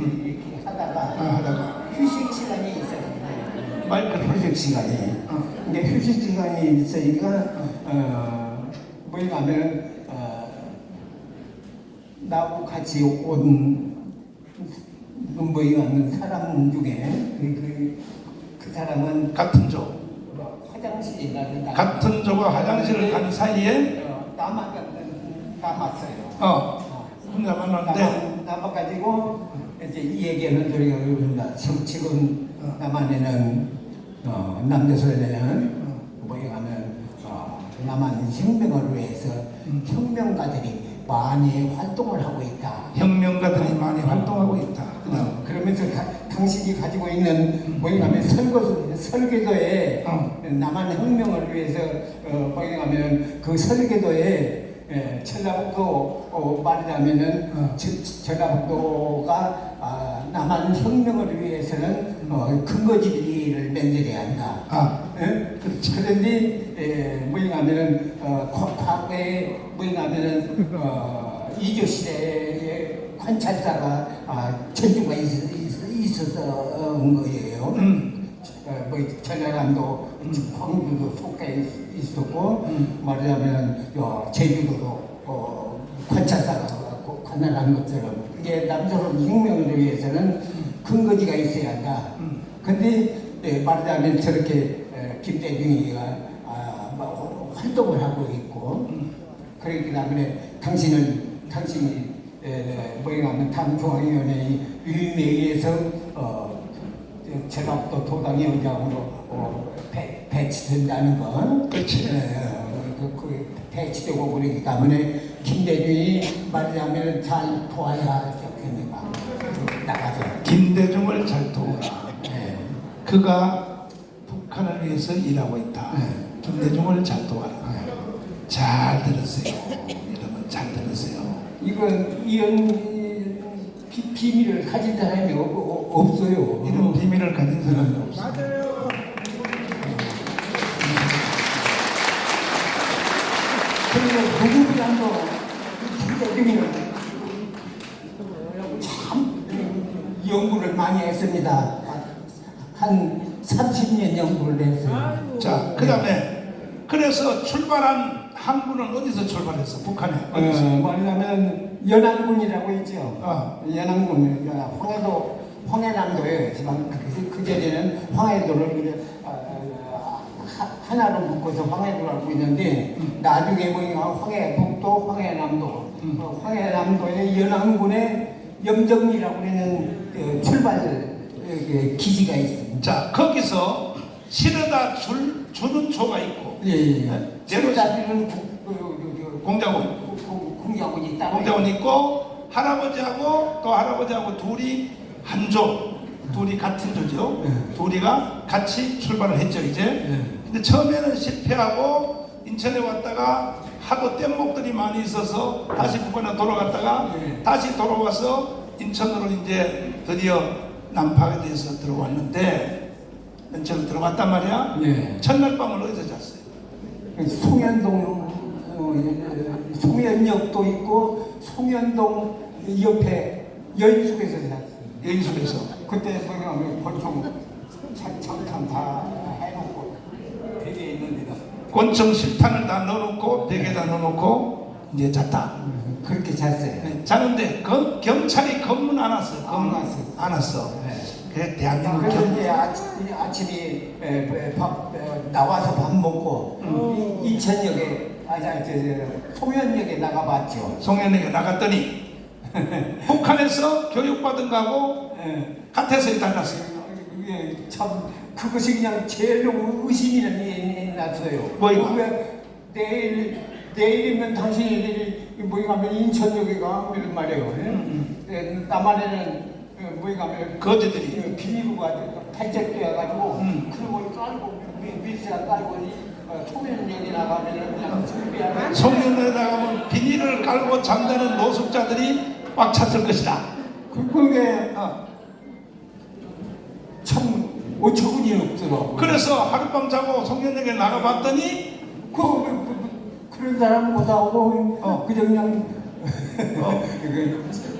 하다가 휴식 시간이 있어요. 마이크를 휴식 시간이. 근데 휴식 시간이 있으니까 뭐냐면 나하고 같이 온 뭐냐면 사람 중에 그 사람은 같은 조 화장실에 나간다. 같은 조가 화장실을 간 사이에 남았어요. 혼자 만났는데 남아가지고 이제 이 얘기하는 소리가 그럽니다. 지금 남한에는 남대소에는 뭐냐면 남한 혁명을 위해서 혁명가들이 많이 활동을 하고 있다. 혁명가들이 많이 활동하고 있다. 그러면서 당신이 가지고 있는 뭐냐면 설계도에 남한 혁명을 위해서 뭐냐면 그 설계도에 전라북도 말하자면은 전라북도가 남한 혁명을 위해서는 근거지를 만들어야 한다. 그렇지. 그런데 뭐냐면은 과거에 뭐냐면은 이조 시대에 관찰사가 전주가 있었던 거예요. 뭐 전라남도, 광주도 속해 있었고 말하자면 제주도도 관찰사가 관할한 것처럼 이게 남조선 혁명을 위해서는 근거지가 있어야 한다. 근데 말하자면 저렇게 김대중이가 활동을 하고 있고 그렇기 때문에 당신이 뭐냐면 당중앙위원회 위임에 의해서 전라북도 도당위원장으로 배치된다는 건 그렇지. 배치되고 그러기 때문에 김대중이 말하자면 잘 도와야 좋겠는가 나가서 김대중을 잘 도우라. 그가 북한을 위해서 일하고 있다. 김대중을 잘 도와라. 잘 들으세요. 여러분 잘 들으세요. 이런 비밀을 가진 사람이 없어요. 이런 비밀을 가진 사람이 없어. 맞아요. 그리고 누구보다도 김대중이는 참 연구를 많이 했습니다. 한 30년 연구를 했어요. 자, 그 다음에 그래서 출발한 항구는 어디서 출발했어? 북한에. 어디서? 뭐냐면 연안군이라고 있죠. 연안군, 황해남도에 지금 그 전에는 황해도를 하나로 묶어서 황해도를 알고 있는데 나중에 뭐냐 황해북도, 황해남도, 황해남도의 연안군에 염정리라고 하는 출발 기지가 있습니다. 자, 거기서 실어다 주는 초가 있고, 제로다들은 공자군 있다. 공자군 있고 할아버지하고 또 할아버지하고 둘이 한 조, 둘이 같은 조죠. 둘이가 같이 출발을 했죠 이제. 근데 처음에는 실패하고 인천에 왔다가 하도 뗏목들이 많이 있어서 다시 북한에 돌아갔다가 다시 돌아와서 인천으로 이제 드디어 남파에 대해서 들어왔는데 인천으로 들어갔단 말이야. 첫날 밤을 어디서 잤어요? 송현역도 있고 송현동 옆에 여인숙에서 잤어요. 여인숙에서. 그때 뭐냐면 권총 창 다 해놓고 베개에 있는 데다 권총 실탄을 다 넣어놓고 베개에다 넣어놓고 이제 잤다. 그렇게 잤어요. 자는데 경찰이 검문 안 왔어. 안 왔어. 그래 대한민국 그래서 이제 아침에 나와서 밥 먹고 인천역에 송현역에 나가봤죠. 송현에게 나갔더니 북한에서 교육받은 거하고 같아서 달랐어요. 이게 참 그것이 그냥 제일로 의심이 났어요. 뭐이가? 왜 내일이면 당신이 뭐이 가면 인천역에 가 이런 말이에요. 남한에는 뭐이 가면 거지들이 비닐로 가지고 발적되어 가지고 그걸 깔고 밑에다 깔고 소면역에 나가면 그냥 준비하는. 송년회에 나가면 비닐을 깔고 잠자는 노숙자들이 꽉 찼을 것이다. 그게 어. 참 어처구니 없더라고. 그래서 하룻밤 자고 송년회에 나가봤더니 그런 사람보다도 어. 그냥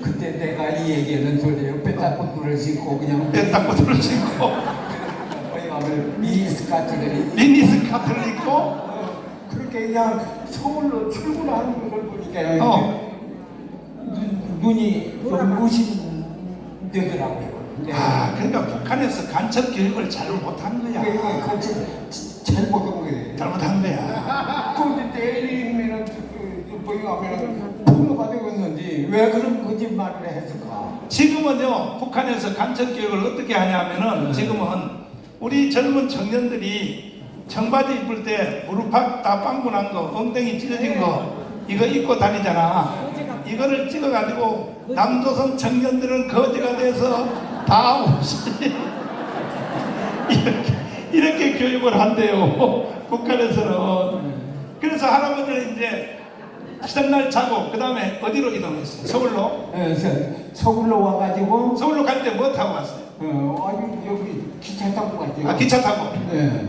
그때 내가 이 얘기하는 소리예요. 배 닦고 눈을 씻고 그냥 배 닦고 들을 신고 미니스커트를 미니스커트를 입고 그렇게 그냥 서울로 출근하는 걸 보니까 어. 눈이 좀 의심되더라고요. 아, 그러니까 북한에서 간첩 교육을 잘 못한 거야. 잘못한 거예요. 잘못한 거야. 근데 내일이면은 뭐냐면은 폭로가 되고 있는지 왜 그런 거짓말을 했을까? 지금은요, 북한에서 간첩 교육을 어떻게 하냐면은 지금은 우리 젊은 청년들이 청바지 입을 때 무릎팍 다 빵꾸 난 거, 엉덩이 찢어진 거 이거 입고 다니잖아. 이거를 찍어가지고 남조선 청년들은 거지가 돼서 다 옷이 이렇게 교육을 한대요. 북한에서는. 그래서 할아버지는 이제 시작날 자고 그 다음에 어디로 이동했어요? 서울로? 서울로 와가지고 서울로 갈 때 뭐 타고 갔어요? 아니 여기 기차 타고 갔죠. 아, 기차 타고? 네.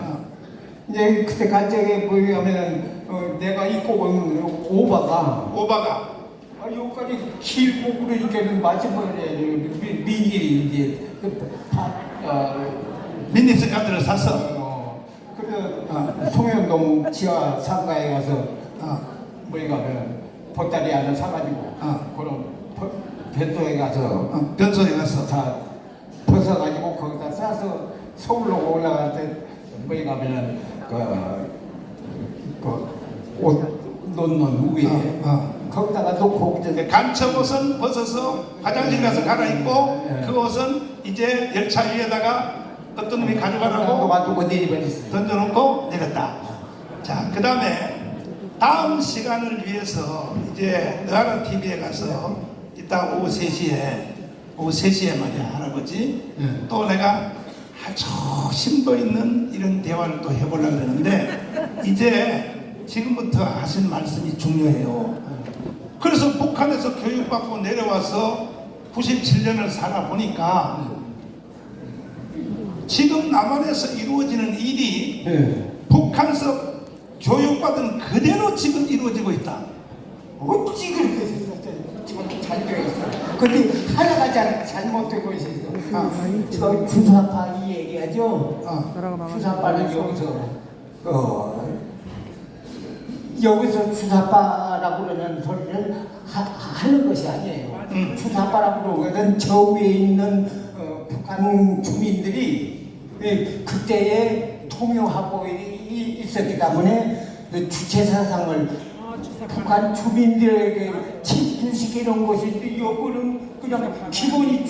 이제 그때 간 적에 뭐냐면은 내가 입고 온 오바가 여기까지 길고 그러니까는 마지막에 미니 이제 미니스커트를 샀어. 그래서 송현동 지하 상가에 가서 뭐에 가면 보따리 하나 사가지고 그럼 변소에 가서 변소에 가서 다 벗어가지고 거기다 싸서 서울로 올라갈 때 뭐에 가면은 옷 놓는 위에 거기다가 놓고 이제 간첩 옷은 벗어서 화장실 가서 갈아입고 네. 그 옷은 이제 열차 위에다가 어떤 놈이 가져가라고 가지고 내리버렸어요. 던져놓고 내렸다. 자, 그 다음에 다음 시간을 위해서 이제 너하라 TV에 가서 이따 오후 3시에 말이야 할아버지 또 내가 아주 심도 있는 이런 대화를 또 해보려고 그러는데 이제 지금부터 하신 말씀이 중요해요. 그래서 북한에서 교육받고 내려와서 97년을 살아보니까 지금 남한에서 이루어지는 일이 북한에서 교육받은 그대로 지금 이루어지고 있다. 어찌 그렇게 잘 되어 있어. 근데 하나가 잘못되고 있어. 저 주사파 이 얘기하죠. 주사파는 여기서 주사파라고 그러는 소리를 하는 것이 아니에요. 주사파라고 그러거든 저 위에 있는 북한 주민들이 그때에 통용하고 있었기 때문에 그 주체 사상을 북한 주민들에게 침투시키는 것인데 여기는 그냥 기본이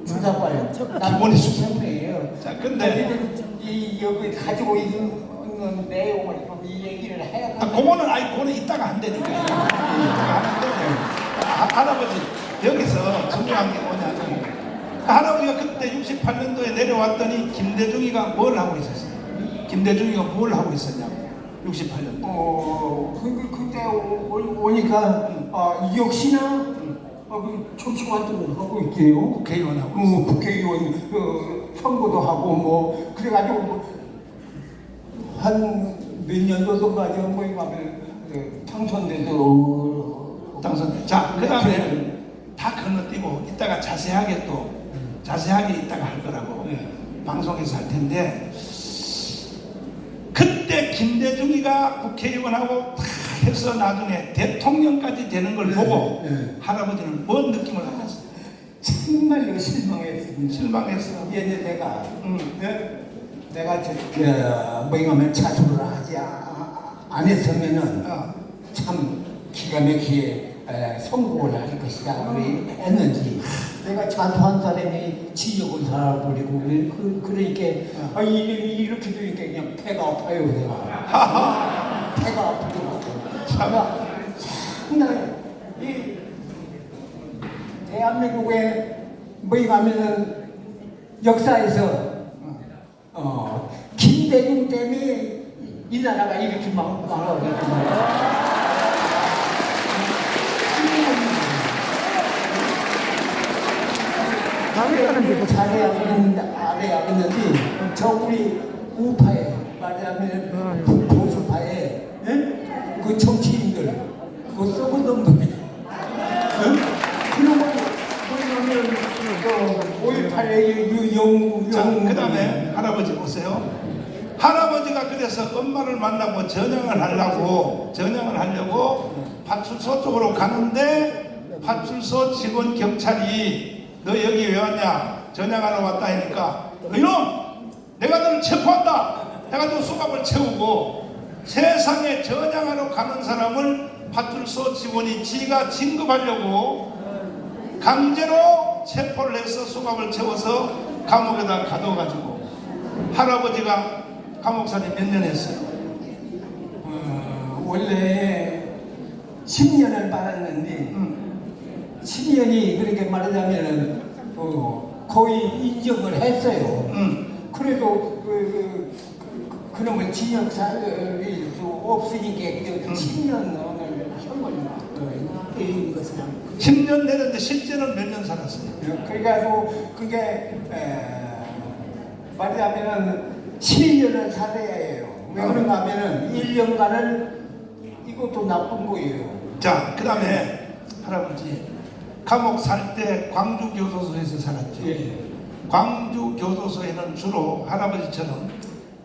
주사파예요. 기본이 주사파예요. 자, 근데 이 여기 가지고 있는 내용을 좀 이 얘기를 해야 그거는 그거는 이따가 한다니까. 할아버지 여기서 중요한 게 뭐냐면 할아버지가 그때 68년도에 내려왔더니 김대중이가 뭘 하고 있었어요? 김대중이가 뭘 하고 있었냐고 68년도. 그때 오니까 역시나 정치 활동을 하고 있대요. 국회의원하고 국회의원 선거도 하고 뭐 그래가지고 한 몇 년도까지 뭐 가면 당선돼도 자, 그 다음에 다 건너뛰고 이따가 자세하게 이따가 할 거라고 방송에서 할 텐데 그때 김대중이가 국회의원하고 다 해서 나중에 대통령까지 되는 걸 보고 할아버지는 뭔 느낌을 받았어요? 정말로 실망했습니다. 실망했어. 예전에 내가 뭐냐면 자수를 하지 안 했으면은 참 기가 막히게 성공을 할 것이다 우리 했는지 내가 자투한 사람이 지역을 살아버리고 그러니까 이름이 이렇게 되니까 그냥 배가 아파요 내가 배가 아프더라고 제가 상당히 이 대한민국에 뭐이 가면은 역사에서 김대중 때문에 이 나라가 이렇게 망하거든요. 잘해야겠는데 저 우리 우파에 말하자면 보수파에 그 정치인들 그 썩은 놈들이 그런 거 뭐냐면 5.18의 영웅 그 다음에 할아버지 보세요. 할아버지가 그래서 엄마를 만나고 전향을 하려고 파출소 쪽으로 가는데 파출소 직원 경찰이 너 여기 왜 왔냐? 전향하러 왔다 하니까 이놈! 내가 너를 체포한다! 해가지고 수갑을 채우고 세상에 전향하러 가는 사람을 파출소 직원이 지가 진급하려고 강제로 체포를 해서 수갑을 채워서 감옥에다 가둬가지고 할아버지가 감옥살이 몇 년 했어요? 원래 10년을 받았는데 10년이 그렇게 말하자면은 거의 인정을 했어요. 그래도 그놈을 징역 살 수 없으니까 10년 형을 때린 것은 10년 내는데 실제는 몇 년 살았어요? 그래가지고 그게 말하자면은 11년을 살아야 해요. 왜 그런가 하면은 1년간은 이것도 나쁜 거예요. 자, 그 다음에 할아버지 감옥 살 때 광주교도소에서 살았죠. 예. 광주교도소에는 주로 할아버지처럼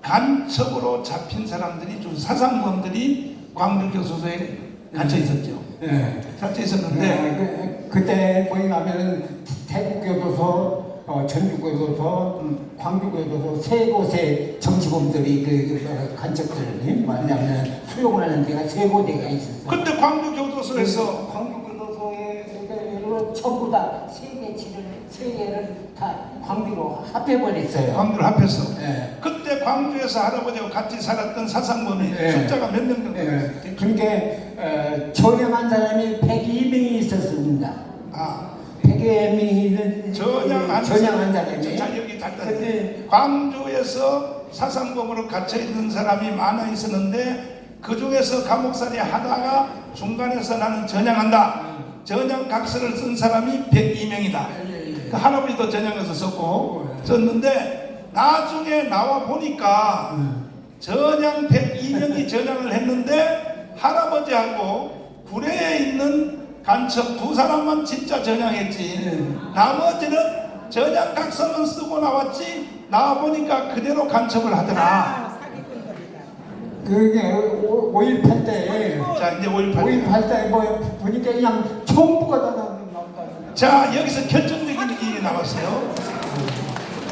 간첩으로 잡힌 사람들이 주 사상범들이 광주교도소에 갇혀 있었죠. 예. 갇혀 있었는데 그때 거기 가면은 대구교도소, 전주교도소, 광주교도소 세 곳의 정치범들이 그 간첩들 말하자면 수용을 하는 데가 세 곳에가 있었어요. 근데 광주교도소에서 광주교도소에 전부 다 세 개를 다 광주로 합해버렸어요. 광주를 합해서 예. 그때 광주에서 할아버지와 같이 살았던 사상범이 예. 숫자가 몇 명 정도 예. 됐어요? 그러니까 전향한 사람이 102명이 있었습니다. 102명이 전향한 사람이. 자, 여기 다 근데 광주에서 사상범으로 갇혀 있는 사람이 많아 있었는데 그 중에서 감옥살이 하다가 중간에서 나는 전향한다. 전향 각서를 쓴 사람이 102명이다. 그 할아버지도 전향해서 썼는데 나중에 나와 보니까 전향 102명이 전향을 했는데 할아버지하고 구례에 있는 간첩 두 사람만 진짜 전향했지. 나머지는 전향 각서만 쓰고 나왔지. 나와 보니까 그대로 간첩을 하더라. 그게 5.18 때. 자, 이제 5.18 때 뭐 보니까 그냥 전부가 다 나온다. 자, 여기서 결정적인 일이 나왔어요.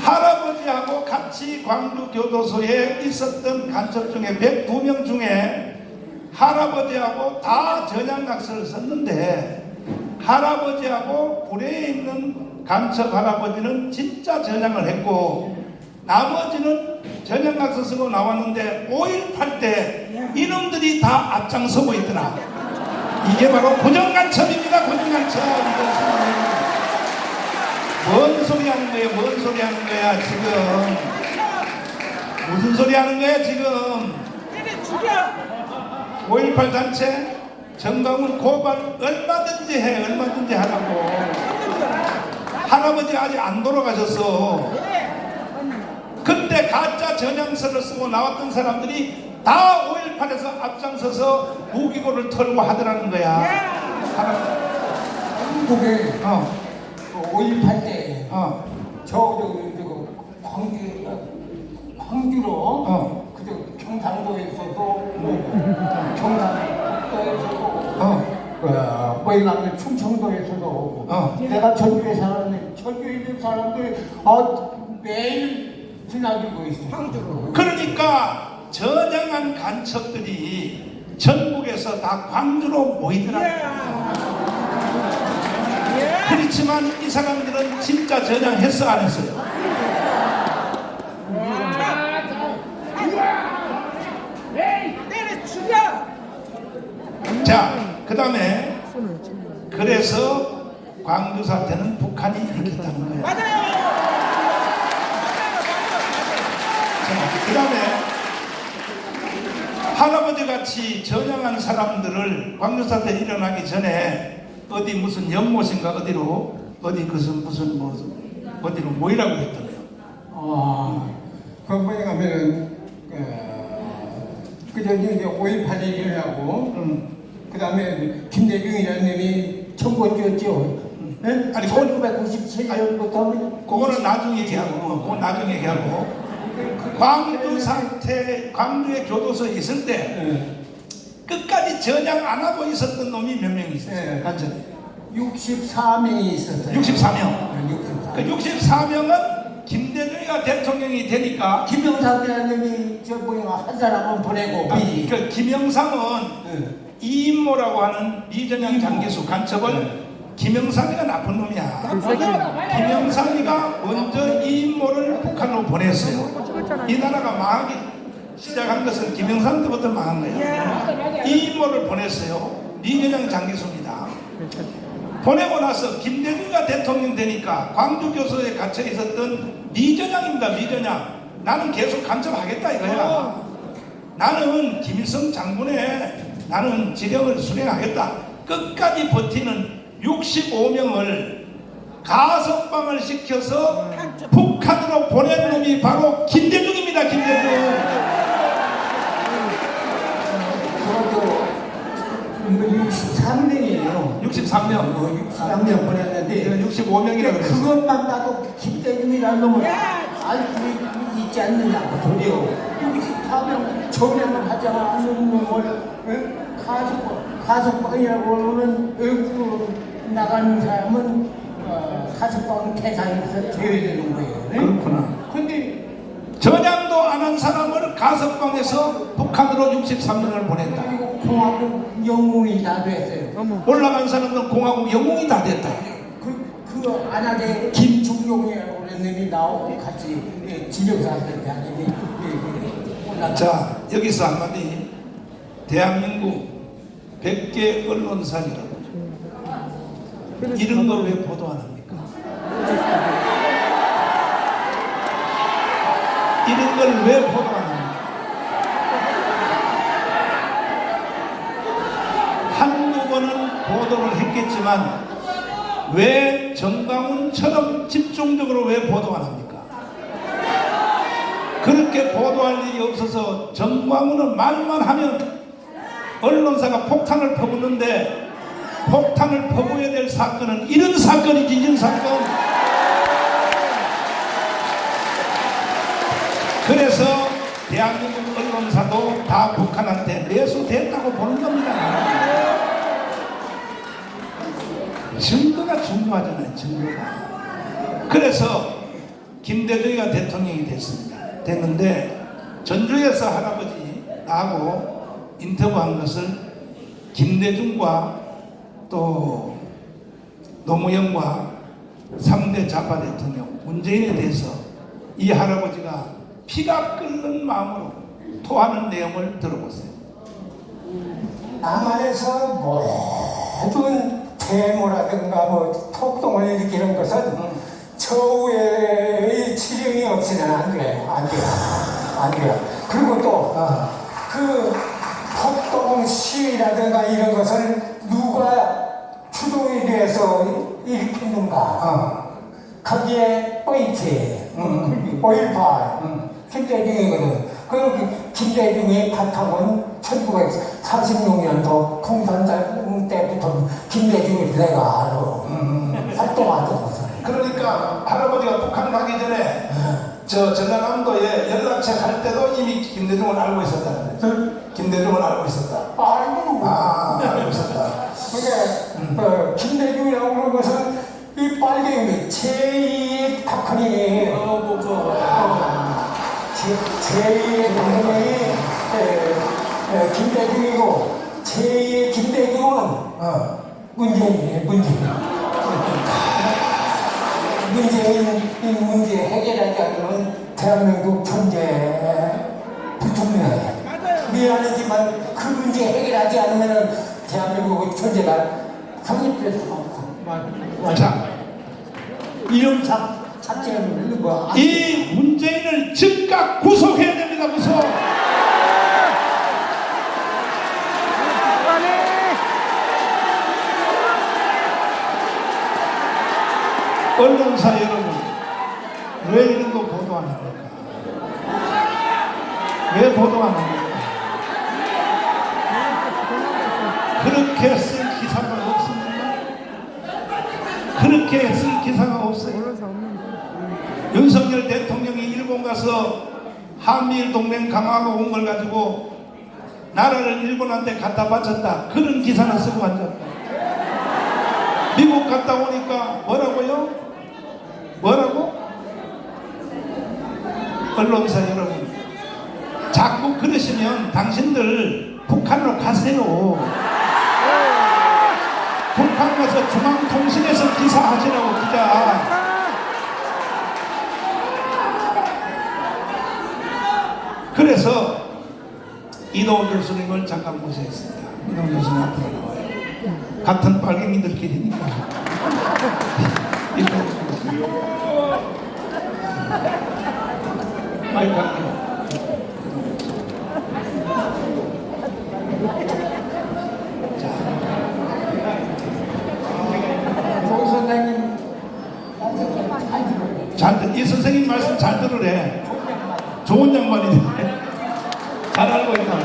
할아버지하고 같이 광주교도소에 있었던 간첩 중에 102명 중에 할아버지하고 다 전향각서를 썼는데 할아버지하고 구례에 있는 간첩 할아버지는 진짜 전향을 했고 나머지는 전향각서 쓰고 나왔는데 5.18 때 이놈들이 다 앞장서고 있더라. 이게 바로 고정간첩입니다. 고정간첩. 뭔 소리 하는 거예요? 뭔 소리 하는 거야 지금? 무슨 소리 하는 거야 지금? 5.18 단체 정강훈 고발 얼마든지 해. 얼마든지 하라고. 할아버지 아직 안 돌아가셨어. 그때 가짜 전향서를 쓰고 나왔던 사람들이 다 5.18에서 앞장서서 무기고를 털고 하더라는 거야. 한국에 5.18 때 광주로 경상도에서도 뭐이가면 충청도에서도 오고 내가 전주에 살았는데 전주에 있는 사람들이 매일 지나들고 있어. 그러니까 전향한 간첩들이 전국에서 다 광주로 모이더라. 그렇지만 이 사람들은 진짜 전향했어 안 했어요? 때려 죽여. 자, 그 다음에 그래서 광주 사태는 북한이 일으켰다는 거예요. 맞아요. 자, 그 다음에 할아버지 같이 전향한 사람들을 광주 사태 일어나기 전에 어디 무슨 연못인가 어디 무슨 뭐 어디로 모이라고 했더래요. 거기 가면은 그 저기 이제 5.18이 일어나고 그 다음에 김대중이라는 놈이 청구했죠. 아니, 1997년부터 그거는 나중에 얘기하고, 그건 나중에 얘기하고. 광주 사태, 광주의 교도소에 있을 때 끝까지 전향 안 하고 있었던 놈이 몇 명 있었어요? 간첩이 64명이 있었어요. 64명. 그 64명은 김대중이가 대통령이 되니까 김영삼이라는 놈이 저 뭐야 한 사람은 보내고 미리. 그 김영삼은 이인모라고 하는 이전영 장기수 간첩을 김영삼이가 나쁜 놈이야. 김영삼이가 먼저 이인모를 북한으로 보냈어요. 이 나라가 망하기 시작한 것은 김영삼 때부터 망한 거예요. 이인모를 보냈어요. 이전영 장기수입니다. 보내고 나서 김대중이가 대통령 되니까 광주 교도소에 갇혀 있었던 미전향입니다. 미전향. 나는 계속 간첩하겠다 이거야. 나는 김일성 장군의 나는 지령을 수행하겠다. 끝까지 버티는 65명을 가석방을 시켜서 북한으로 보낸 놈이 바로 김대중입니다. 김대중. 그것도 63명이에요. 63명. 63명 보냈는데 65명이라고 그랬어요. 그것만 봐도 김대중이라는 놈을 알고 있지 않느냐고 소리요. 64명 전향을 하지 않는 놈을 가석방이라고 하면 외국으로 나가는 사람은 가석방 대상에서 제외되는 거예요. 그렇구나. 근데 전향도 안 한 사람을 가석방에서 북한으로 63년을 보냈다. 그리고 공화국 영웅이 다 됐어요. 올라간 사람은 공화국 영웅이 다 됐다. 그 안하게 김중용이라고 그런 놈이 나오고 같이 진영사한테 하더니 올라가. 자, 여기서 한마디. 대한민국 100개 언론사라고 이런 걸 왜 보도 안 합니까? 이런 걸 왜 보도 안 합니까? 한두 번은 보도를 했겠지만 왜 정광훈처럼 집중적으로 왜 보도 안 합니까? 그렇게 보도할 일이 없어서 정광훈은 말만 하면 언론사가 폭탄을 퍼붓는데 폭탄을 퍼부어야 될 사건은 이런 사건이지. 이런 사건. 그래서 대한민국 언론사도 다 북한한테 매수됐다고 보는 겁니다. 증거가 중요하잖아요. 증거가. 그래서 김대중이가 대통령이 됐는데 전주에서 할아버지 나하고 인터뷰한 것을 김대중과 또 노무현과 3대 좌파 대통령 문재인에 대해서 이 할아버지가 피가 끓는 마음으로 토하는 내용을 들어보세요. 남한에서 모든 데모라든가 뭐 폭동을 일으키는 것은 처우의 치령이 없이는 안 돼요. 안 돼요. 그리고 또 그 폭동 시위라든가 이런 것을 누가 주도에 대해서 일으켰는가? 거기에 포인트, 5.18, 김대중이거든. 그 김대중의 바탕은 1946년도 공산당 때부터 김대중이 내가 알아. 활동하던 것을. 그러니까 할아버지가 북한 가기 전에 저 전라남도에 연락처 갈 때도 이미 김대중을 알고 있었다는 거죠. 김대중을 알고 있었다. 알고 있었다. 그러니까 김대중이라고 하는 것은 이 빨갱이 제2의 박근혜예요. 제2의 박근혜이 김대중이고 제2의 김대중은 문재인이에요. 문재인. 이 문제 해결하지 않으면 대한민국 존재 불투명해. 미안하지만 그 문제 해결하지 않으면 대한민국 존재가 성립될 수가 없어. 자, 이름 자체는 뭐 이 문재인을 즉각 구속해야 됩니다. 구속. 언론사 여러분, 왜 이런 거 보도 안 합니까? 왜 보도 안 합니까? 그렇게 쓸 기사가 없습니까? 그렇게 쓸 기사가 없어요. 윤석열 대통령이 일본 가서 한미일 동맹 강화하고 온 걸 가지고 나라를 일본한테 갖다 바쳤다. 그런 기사는 쓰고 왔죠. 미국 갔다 오니까 뭐라고요? 뭐라고? 언론사 여러분, 자꾸 그러시면 당신들 북한으로 가세요. 북한 가서 중앙통신에서 기사하시라고 기자. 그래서 이동호 교수님을 잠깐 모시겠습니다. 이동호 교수님 앞으로 나와요. 같은 빨갱이들끼리니까. 이동호 교수님. 마이크 할게요. 송 선생님 이 선생님 말씀 잘 들으래. 좋은 양반이네. 잘 알고 있다.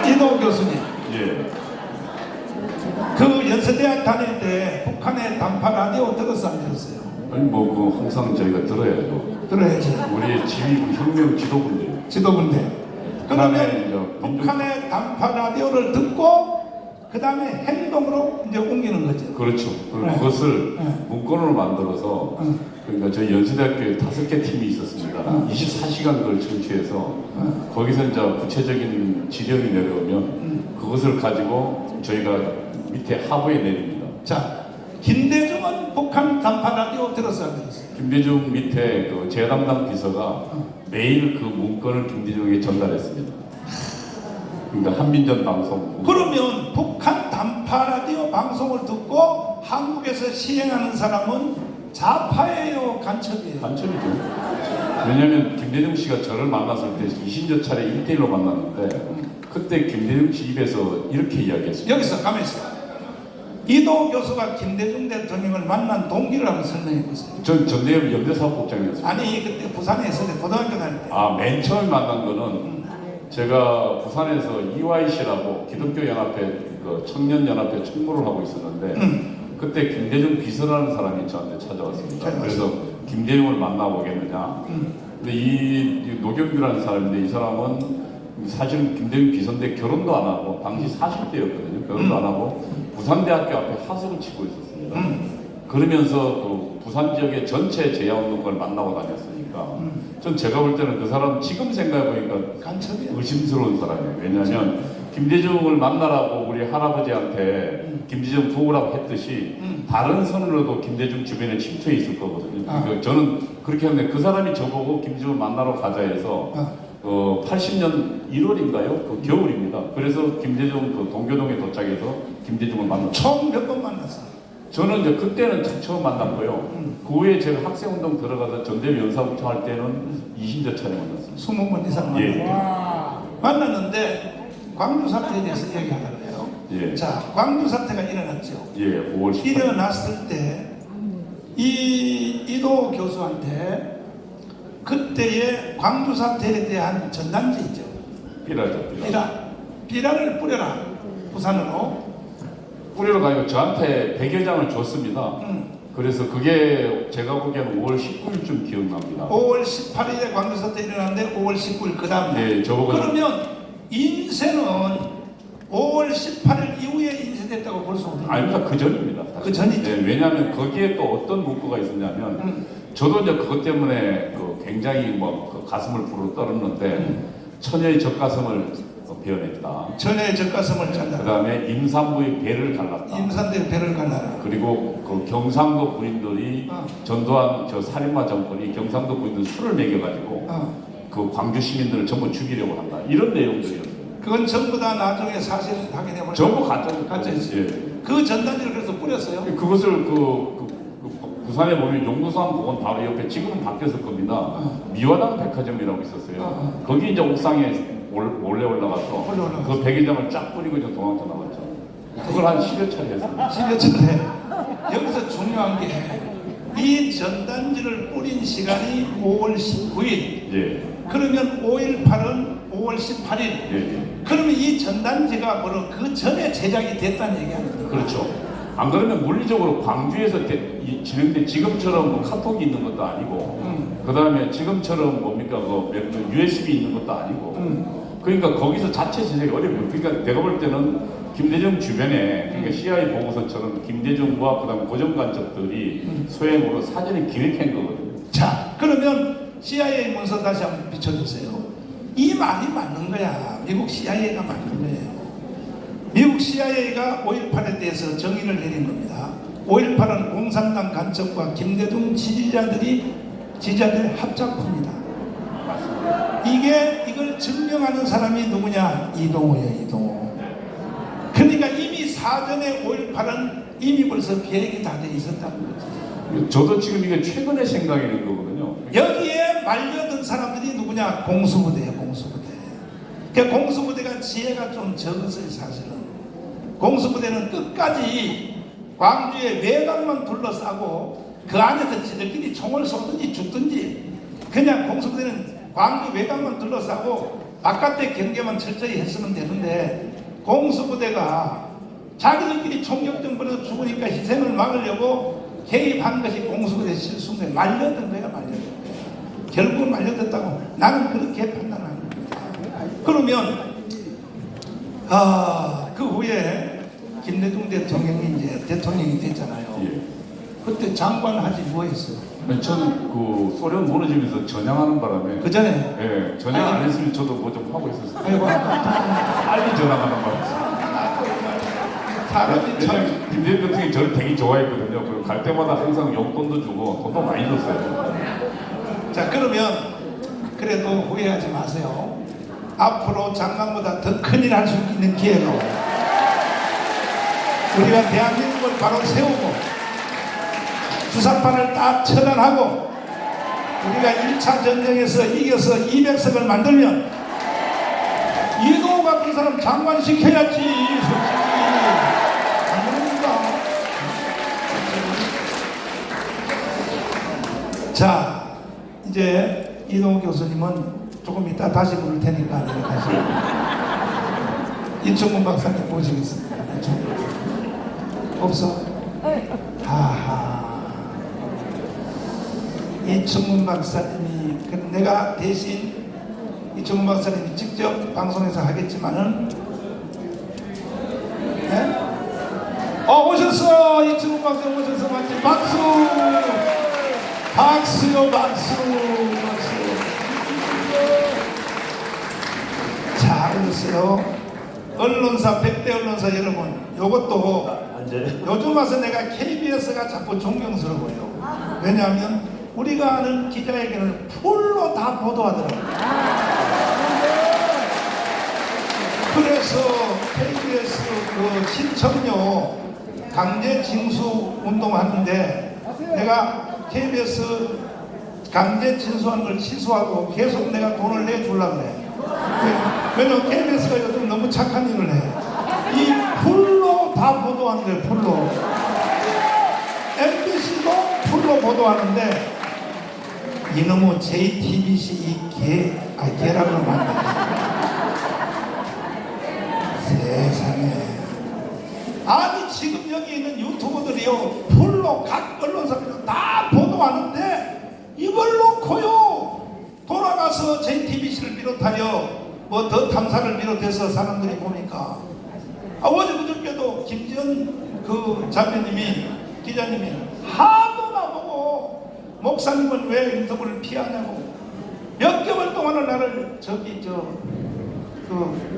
이동호 교수님, 예. 그 연세대학 다닐 때 북한의 단파 라디오 들었어 안 들었어요? 아니 그 항상 저희가 들어야죠. 들어야지. 우리 지휘부 혁명 지도부인데요. 지도부인데. 그다음에 그러면 북한의 단파 라디오를 듣고 그 다음에 행동으로 이제 옮기는 거죠. 그렇죠. 네. 그것을 네. 문건으로 만들어서 그러니까 저희 연세대학교에 5개 팀이 있었습니다. 24시간 그걸 청취해서 거기서 이제 구체적인 지령이 내려오면 그것을 가지고 저희가 밑에 하부에 내립니다. 자, 김대중은 북한 단파 라디오 들었어 안 들었어요? 김대중 밑에 그 재담당 비서가 매일 그 문건을 김대중에게 전달했습니다. 그러니까 한민전 방송. 그러면 북한 단파 라디오 방송을 듣고 한국에서 시행하는 사람은 좌파예요, 간첩이에요? 간첩이죠. 왜냐하면 김대중 씨가 저를 만났을 때 20여 차례 1대1로 만났는데 그때 김대중 씨 입에서 이렇게 이야기했습니다. 여기서 가만히 있어. 이동호 교수가 김대중 대통령을 만난 동기를 한번 설명해 보세요. 전 전대협 연대사업국장이었습니다. 아니 그때 부산에 있을 때 고등학교 다닐 때. 맨 처음 만난 거는 제가 부산에서 EYC라고 기독교연합회 그 청년연합회 총무를 하고 있었는데 그때 김대중 비서라는 사람이 저한테 찾아왔습니다. 그래서 김대중을 만나보겠느냐. 근데 이 노경규라는 사람인데 이 사람은 사실은 김대중 비서인데 결혼도 안 하고 당시 40대였거든요. 결혼도 안 하고 부산대학교 앞에 하수를 치고 있었습니다. 그러면서 그 부산 지역의 전체 재야운동가를 만나고 다녔으니까 전 제가 볼 때는 그 사람 지금 생각해보니까 간첩이야. 의심스러운 사람이에요. 왜냐하면 김대중을 만나라고 우리 할아버지한테 김대중 도우라고 했듯이 다른 선으로도 김대중 주변에 침투해 있을 거거든요. 그러니까 저는 그렇게 하는데 그 사람이 저보고 김대중을 만나러 가자 해서 80년 1월인가요? 그 겨울입니다. 그래서 김대중 그 동교동에 도착해서 김대중을 만났어요. 총 몇 번 만났어요? 저는 이제 그때는 처음 만났고요. 그 후에 제가 학생운동 들어가서 전대협 연사국장 할 때는 20여 차례 만났습니다. 20번 이상 예. 만났는데 광주 사태에 대해서 얘기하달래요. 예. 자, 광주 사태가 일어났죠. 예, 5월 18일. 일어났을 때 이동호 교수한테 그때의 광주 사태에 대한 전단지 있죠. 삐라죠. 삐라를 뿌려라. 부산으로. 뿌리러 가고 저한테 100여 장을 줬습니다. 그래서 그게 제가 보기에는 5월 19일쯤 기억납니다. 5월 18일에 광주 사태 일어났는데 5월 19일 그 다음 날. 네, 저보고 그러면 인쇄는 5월 18일 이후에 인쇄됐다고 볼 수 없는 아닙니다. 그 전입니다. 사실. 그 전이죠. 네, 왜냐하면 거기에 또 어떤 문구가 있었냐면 저도 이제 그것 때문에 굉장히 그 가슴을 부르 떨었는데 처녀의 젖가슴을 베어냈다. 전에 젖가슴을 그 잘라. 다음에 임산부의 배를 갈랐다. 임산대 배를 갈라라. 그리고 그 경상도 군인들이 전두환 저 살인마 정권이 경상도 군인들 술을 먹여가지고 그 광주 시민들을 전부 죽이려고 한다. 이런 내용들이었어요. 그건 전부 다 나중에 사실 확인해보면 전부 가짜죠. 가짜였어요. 예. 그 전단지를 그래서 뿌렸어요. 그것을 부산에 보면 용두산 공원 바로 옆에 지금은 바뀌었을 겁니다. 미화당 백화점이라고 있었어요. 거기 이제 옥상에 몰래 올라가서 올라가서. 그 백의장을 쫙 뿌리고 이제 도망쳐 나갔죠. 그걸 한 10여 차례 했어요. 10여 차례. 여기서 중요한 게 이 전단지를 뿌린 시간이 5월 19일. 예. 그러면 5.18은 5월 18일. 예. 그러면 이 전단지가 바로 그 전에 제작이 됐다는 얘기 아닙니까? 그렇죠. 안 그러면 물리적으로 광주에서 진행된 지금처럼 뭐 카톡이 있는 것도 아니고, 그 다음에 지금처럼 뭡니까 그 USB 있는 것도 아니고, 그러니까 거기서 자체 제작이 어려워요. 그러니까 내가 볼 때는 김대중 주변에 그러니까 CIA 보고서처럼 김대중과 그다음 고정 간첩들이 소행으로 사전에 기획한 거거든요. 자, 그러면 CIA 문서 다시 한번 비춰주세요. 이 말이 맞는 거야. 미국 CIA가 맞는 거예요. 미국 CIA가 5.18에 대해서 정의를 내린 겁니다. 5.18은 공산당 간첩과 김대중 지지자들의 합작품이다. 이걸 증명하는 사람이 누구냐? 이동호예요, 이동호. 그러니까 이미 사전에 5.18은 이미 벌써 계획이 다 돼 있었다는 거죠. 저도 지금 이게 최근에 생각하는 거거든요. 여기에 말려든 사람들이 누구냐? 공수부대예요, 공수부대. 그러니까 공수부대가 지혜가 좀 적었어요, 사실은. 공수부대는 끝까지 광주의 외곽만 둘러싸고 그 안에서 지들끼리 총을 쏘든지 죽든지 그냥 공수부대는 광주 외곽만 둘러싸고 바깥의 경계만 철저히 했으면 되는데, 공수부대가 자기들끼리 총격전 벌여서 죽으니까 희생을 막으려고 개입한 것이 공수부대 실수인데 말려든 거야, 말려든 거야. 결국은 말려졌다고 나는 그렇게 판단하는 겁니다. 그러면 그 후에 김대중 대통령이 이제 대통령이 됐잖아요. 예. 그때 장관 하지 뭐 했어요? 저는 그 소련 무너지면서 전향하는 바람에 그 전에 예, 전향 안 했으면 저도 뭐 좀 하고 있었어요. 아이고 빨리 전향하는 바람에. 사람이 참. 왜냐면 김대중 대통령이 저를 되게 좋아했거든요. 그리고 갈 때마다 항상 용돈도 주고 돈도 많이 줬어요. 자, 그러면 그래도 후회하지 마세요. 앞으로 장관보다 더 큰일 할 수 있는 기회가 와요. 우리가 대한민국을 바로 세우고 주사파를 딱 처단하고 우리가 1차 전쟁에서 이겨서 200석을 만들면 이동호 같은 사람 장관 시켜야지. 솔직히 안 그럽니까? 자, 이제 이동호 교수님은 조금 이따 다시 부를 테니까 내가 다시 이충문 박사님 모시겠습니다. 없어? 하하. 이충문 박사님이 내가 대신 이충문 박사님이 직접 방송에서 하겠지만은 오셨어. 이충문 박사님 오셔서 맞지? 박수. 박수요, 박수. 자, 그러세요. 언론사, 100대 언론사 여러분, 요것도 요즘 와서 내가 KBS가 자꾸 존경스러워요. 왜냐하면 우리가 아는 기자회견을 풀로 다 보도하더라고요. 그래서 KBS 그 신청료 강제 징수 운동하는데 내가 KBS 강제 징수하는 걸 취소하고 계속 내가 돈을 내주려고 그래. 왜냐면 KBS가 요즘 너무 착한 일을 해. 이 풀로 다 보도하는 거예요, 풀로. MBC도 풀로 보도하는데 이놈의 JTBC 이 개라고 하면 안 돼. 세상에. 아니 지금 여기 있는 유튜버들이요 풀로 각 언론사들도 다 보도하는데 이걸 놓고요 돌아가서 JTBC를 비롯하여 뭐 더 탐사를 비롯해서 사람들이 보니까 어제 그저께도 김지연 그 자매님이 기자님이 하도 나보고 목사님은 왜 인터뷰를 피하냐고 몇 개월 동안을 나를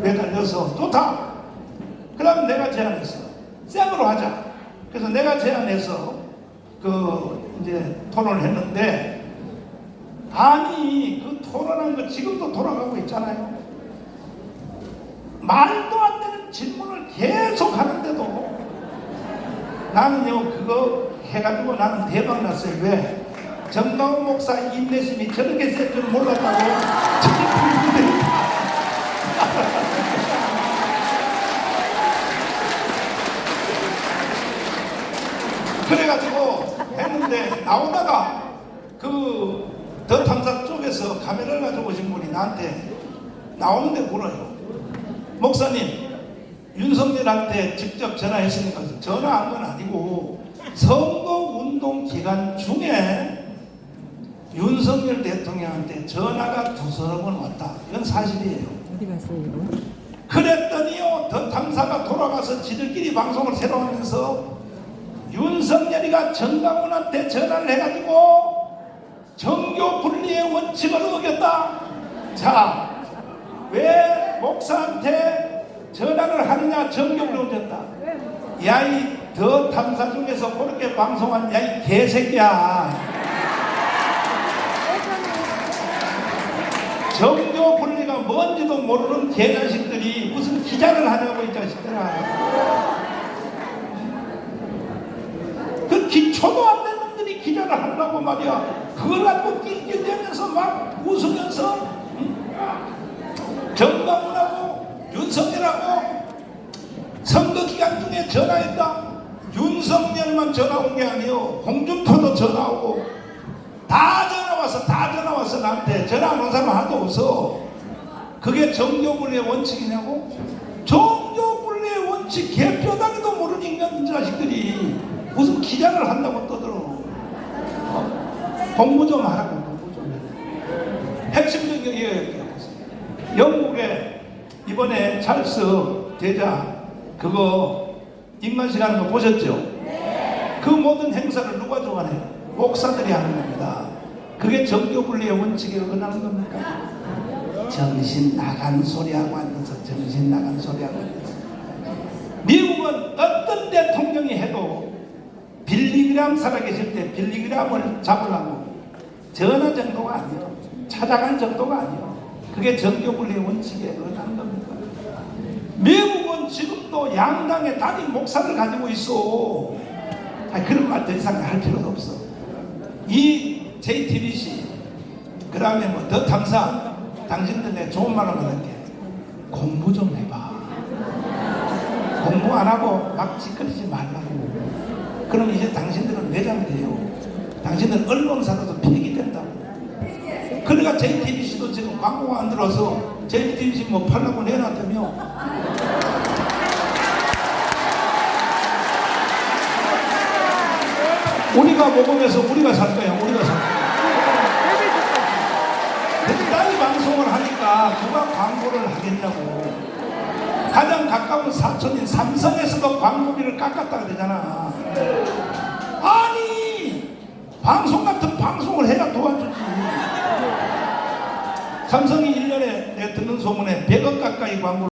매달려서 좋다. 그럼 내가 제안했어. 생으로 하자. 그래서 내가 제안해서 이제 토론을 했는데, 아니 그 토론한 거 지금도 돌아가고 있잖아요. 말도 안 되는 질문을 계속 하는데도 나는요 그거 해가지고 나는 대박 났어요. 왜? 정강훈 목사 인내심이 저렇게 셀 줄 몰랐다고 그래가지고 했는데, 나오다가 더 탐사 쪽에서 카메라를 가지고 오신 분이 나한테 나오는데 물어요. 목사님, 윤석열한테 직접 전화했으니까. 전화한 건 아니고 선거운동 기간 중에 윤석열 대통령한테 전화가 두서너 번 왔다. 이건 사실이에요. 어디 갔어요 이거? 그랬더니요, 더 탐사가 돌아가서 지들끼리 방송을 새로 하면서 윤석열이가 정강훈한테 전화를 해가지고 정교 분리의 원칙을 어겼다. 자, 왜 목사한테 전화를 하느냐? 정교를 어겼다. 야, 이 더 탐사 중에서 그렇게 방송한 야, 이 개새끼야. 정교 분리가 뭔지도 모르는 개자식들이 무슨 기자를 하냐고, 이 자식들아. 그 기초도 안 된 놈들이 기자를 하려고 말이야. 그걸 갖고 낄낄대면서 막 웃으면서 정강훈하고 윤석열하고 선거 기간 중에 전화했다. 윤석열만 전화 온 게 아니에요. 홍준표도 전화 오고 다 전화 와서 나한테 전화 안 온 사람 하나도 없어. 그게 정교분리의 원칙이냐고? 정교분리의 원칙 개뼈다기도 모르는 인간 자식들이 무슨 기자를 한다고 떠들어. 공부 좀 하라고. 공부 좀 해. 핵심적인 얘기가 있어요. 영국에 이번에 찰스 대자 그거 입만식 하는 거 보셨죠? 그 모든 행사를 누가 주관해요? 목사들이 하는 겁니다. 그게 정교분리의 원칙에 어긋나는 겁니까? 정신 나간 소리하고 앉아서 정신 나간 소리하고 앉아서. 미국은 어떤 대통령이 해도 빌리그램 살아계실 때 빌리그램을 잡으려고 전화 정도가 아니에요. 찾아간 정도가 아니에요. 그게 정교분리의 원칙에 어긋나는 겁니다. 미국은 지금도 양당의 단임 목사를 가지고 있어. 그런 말 더 이상 할 필요도 없어. 이 JTBC 그 다음에 뭐 더 탐사, 당신들 내 좋은 말로 말할게. 공부 좀 해봐. 공부 안 하고 막 짓거리지 말라고. 그럼 이제 당신들은 매장이 돼요. 당신들 언론사로도 폐기된다고. 그러니까 JTBC도 지금 광고가 안 들어서 JTBC 뭐 팔라고 내놨다며. 우리가 먹으면서 우리가 살 거야. 우리가 살 거야. 맨날 방송을 하니까 누가 광고를 하겠냐고. 가장 가까운 사촌인 삼성에서도 광고비를 깎았다 그러잖아. 아니 방송 같은 방송을 해야 도와주지. 삼성이 1년에 내 듣는 소문에 100억 가까이 광고를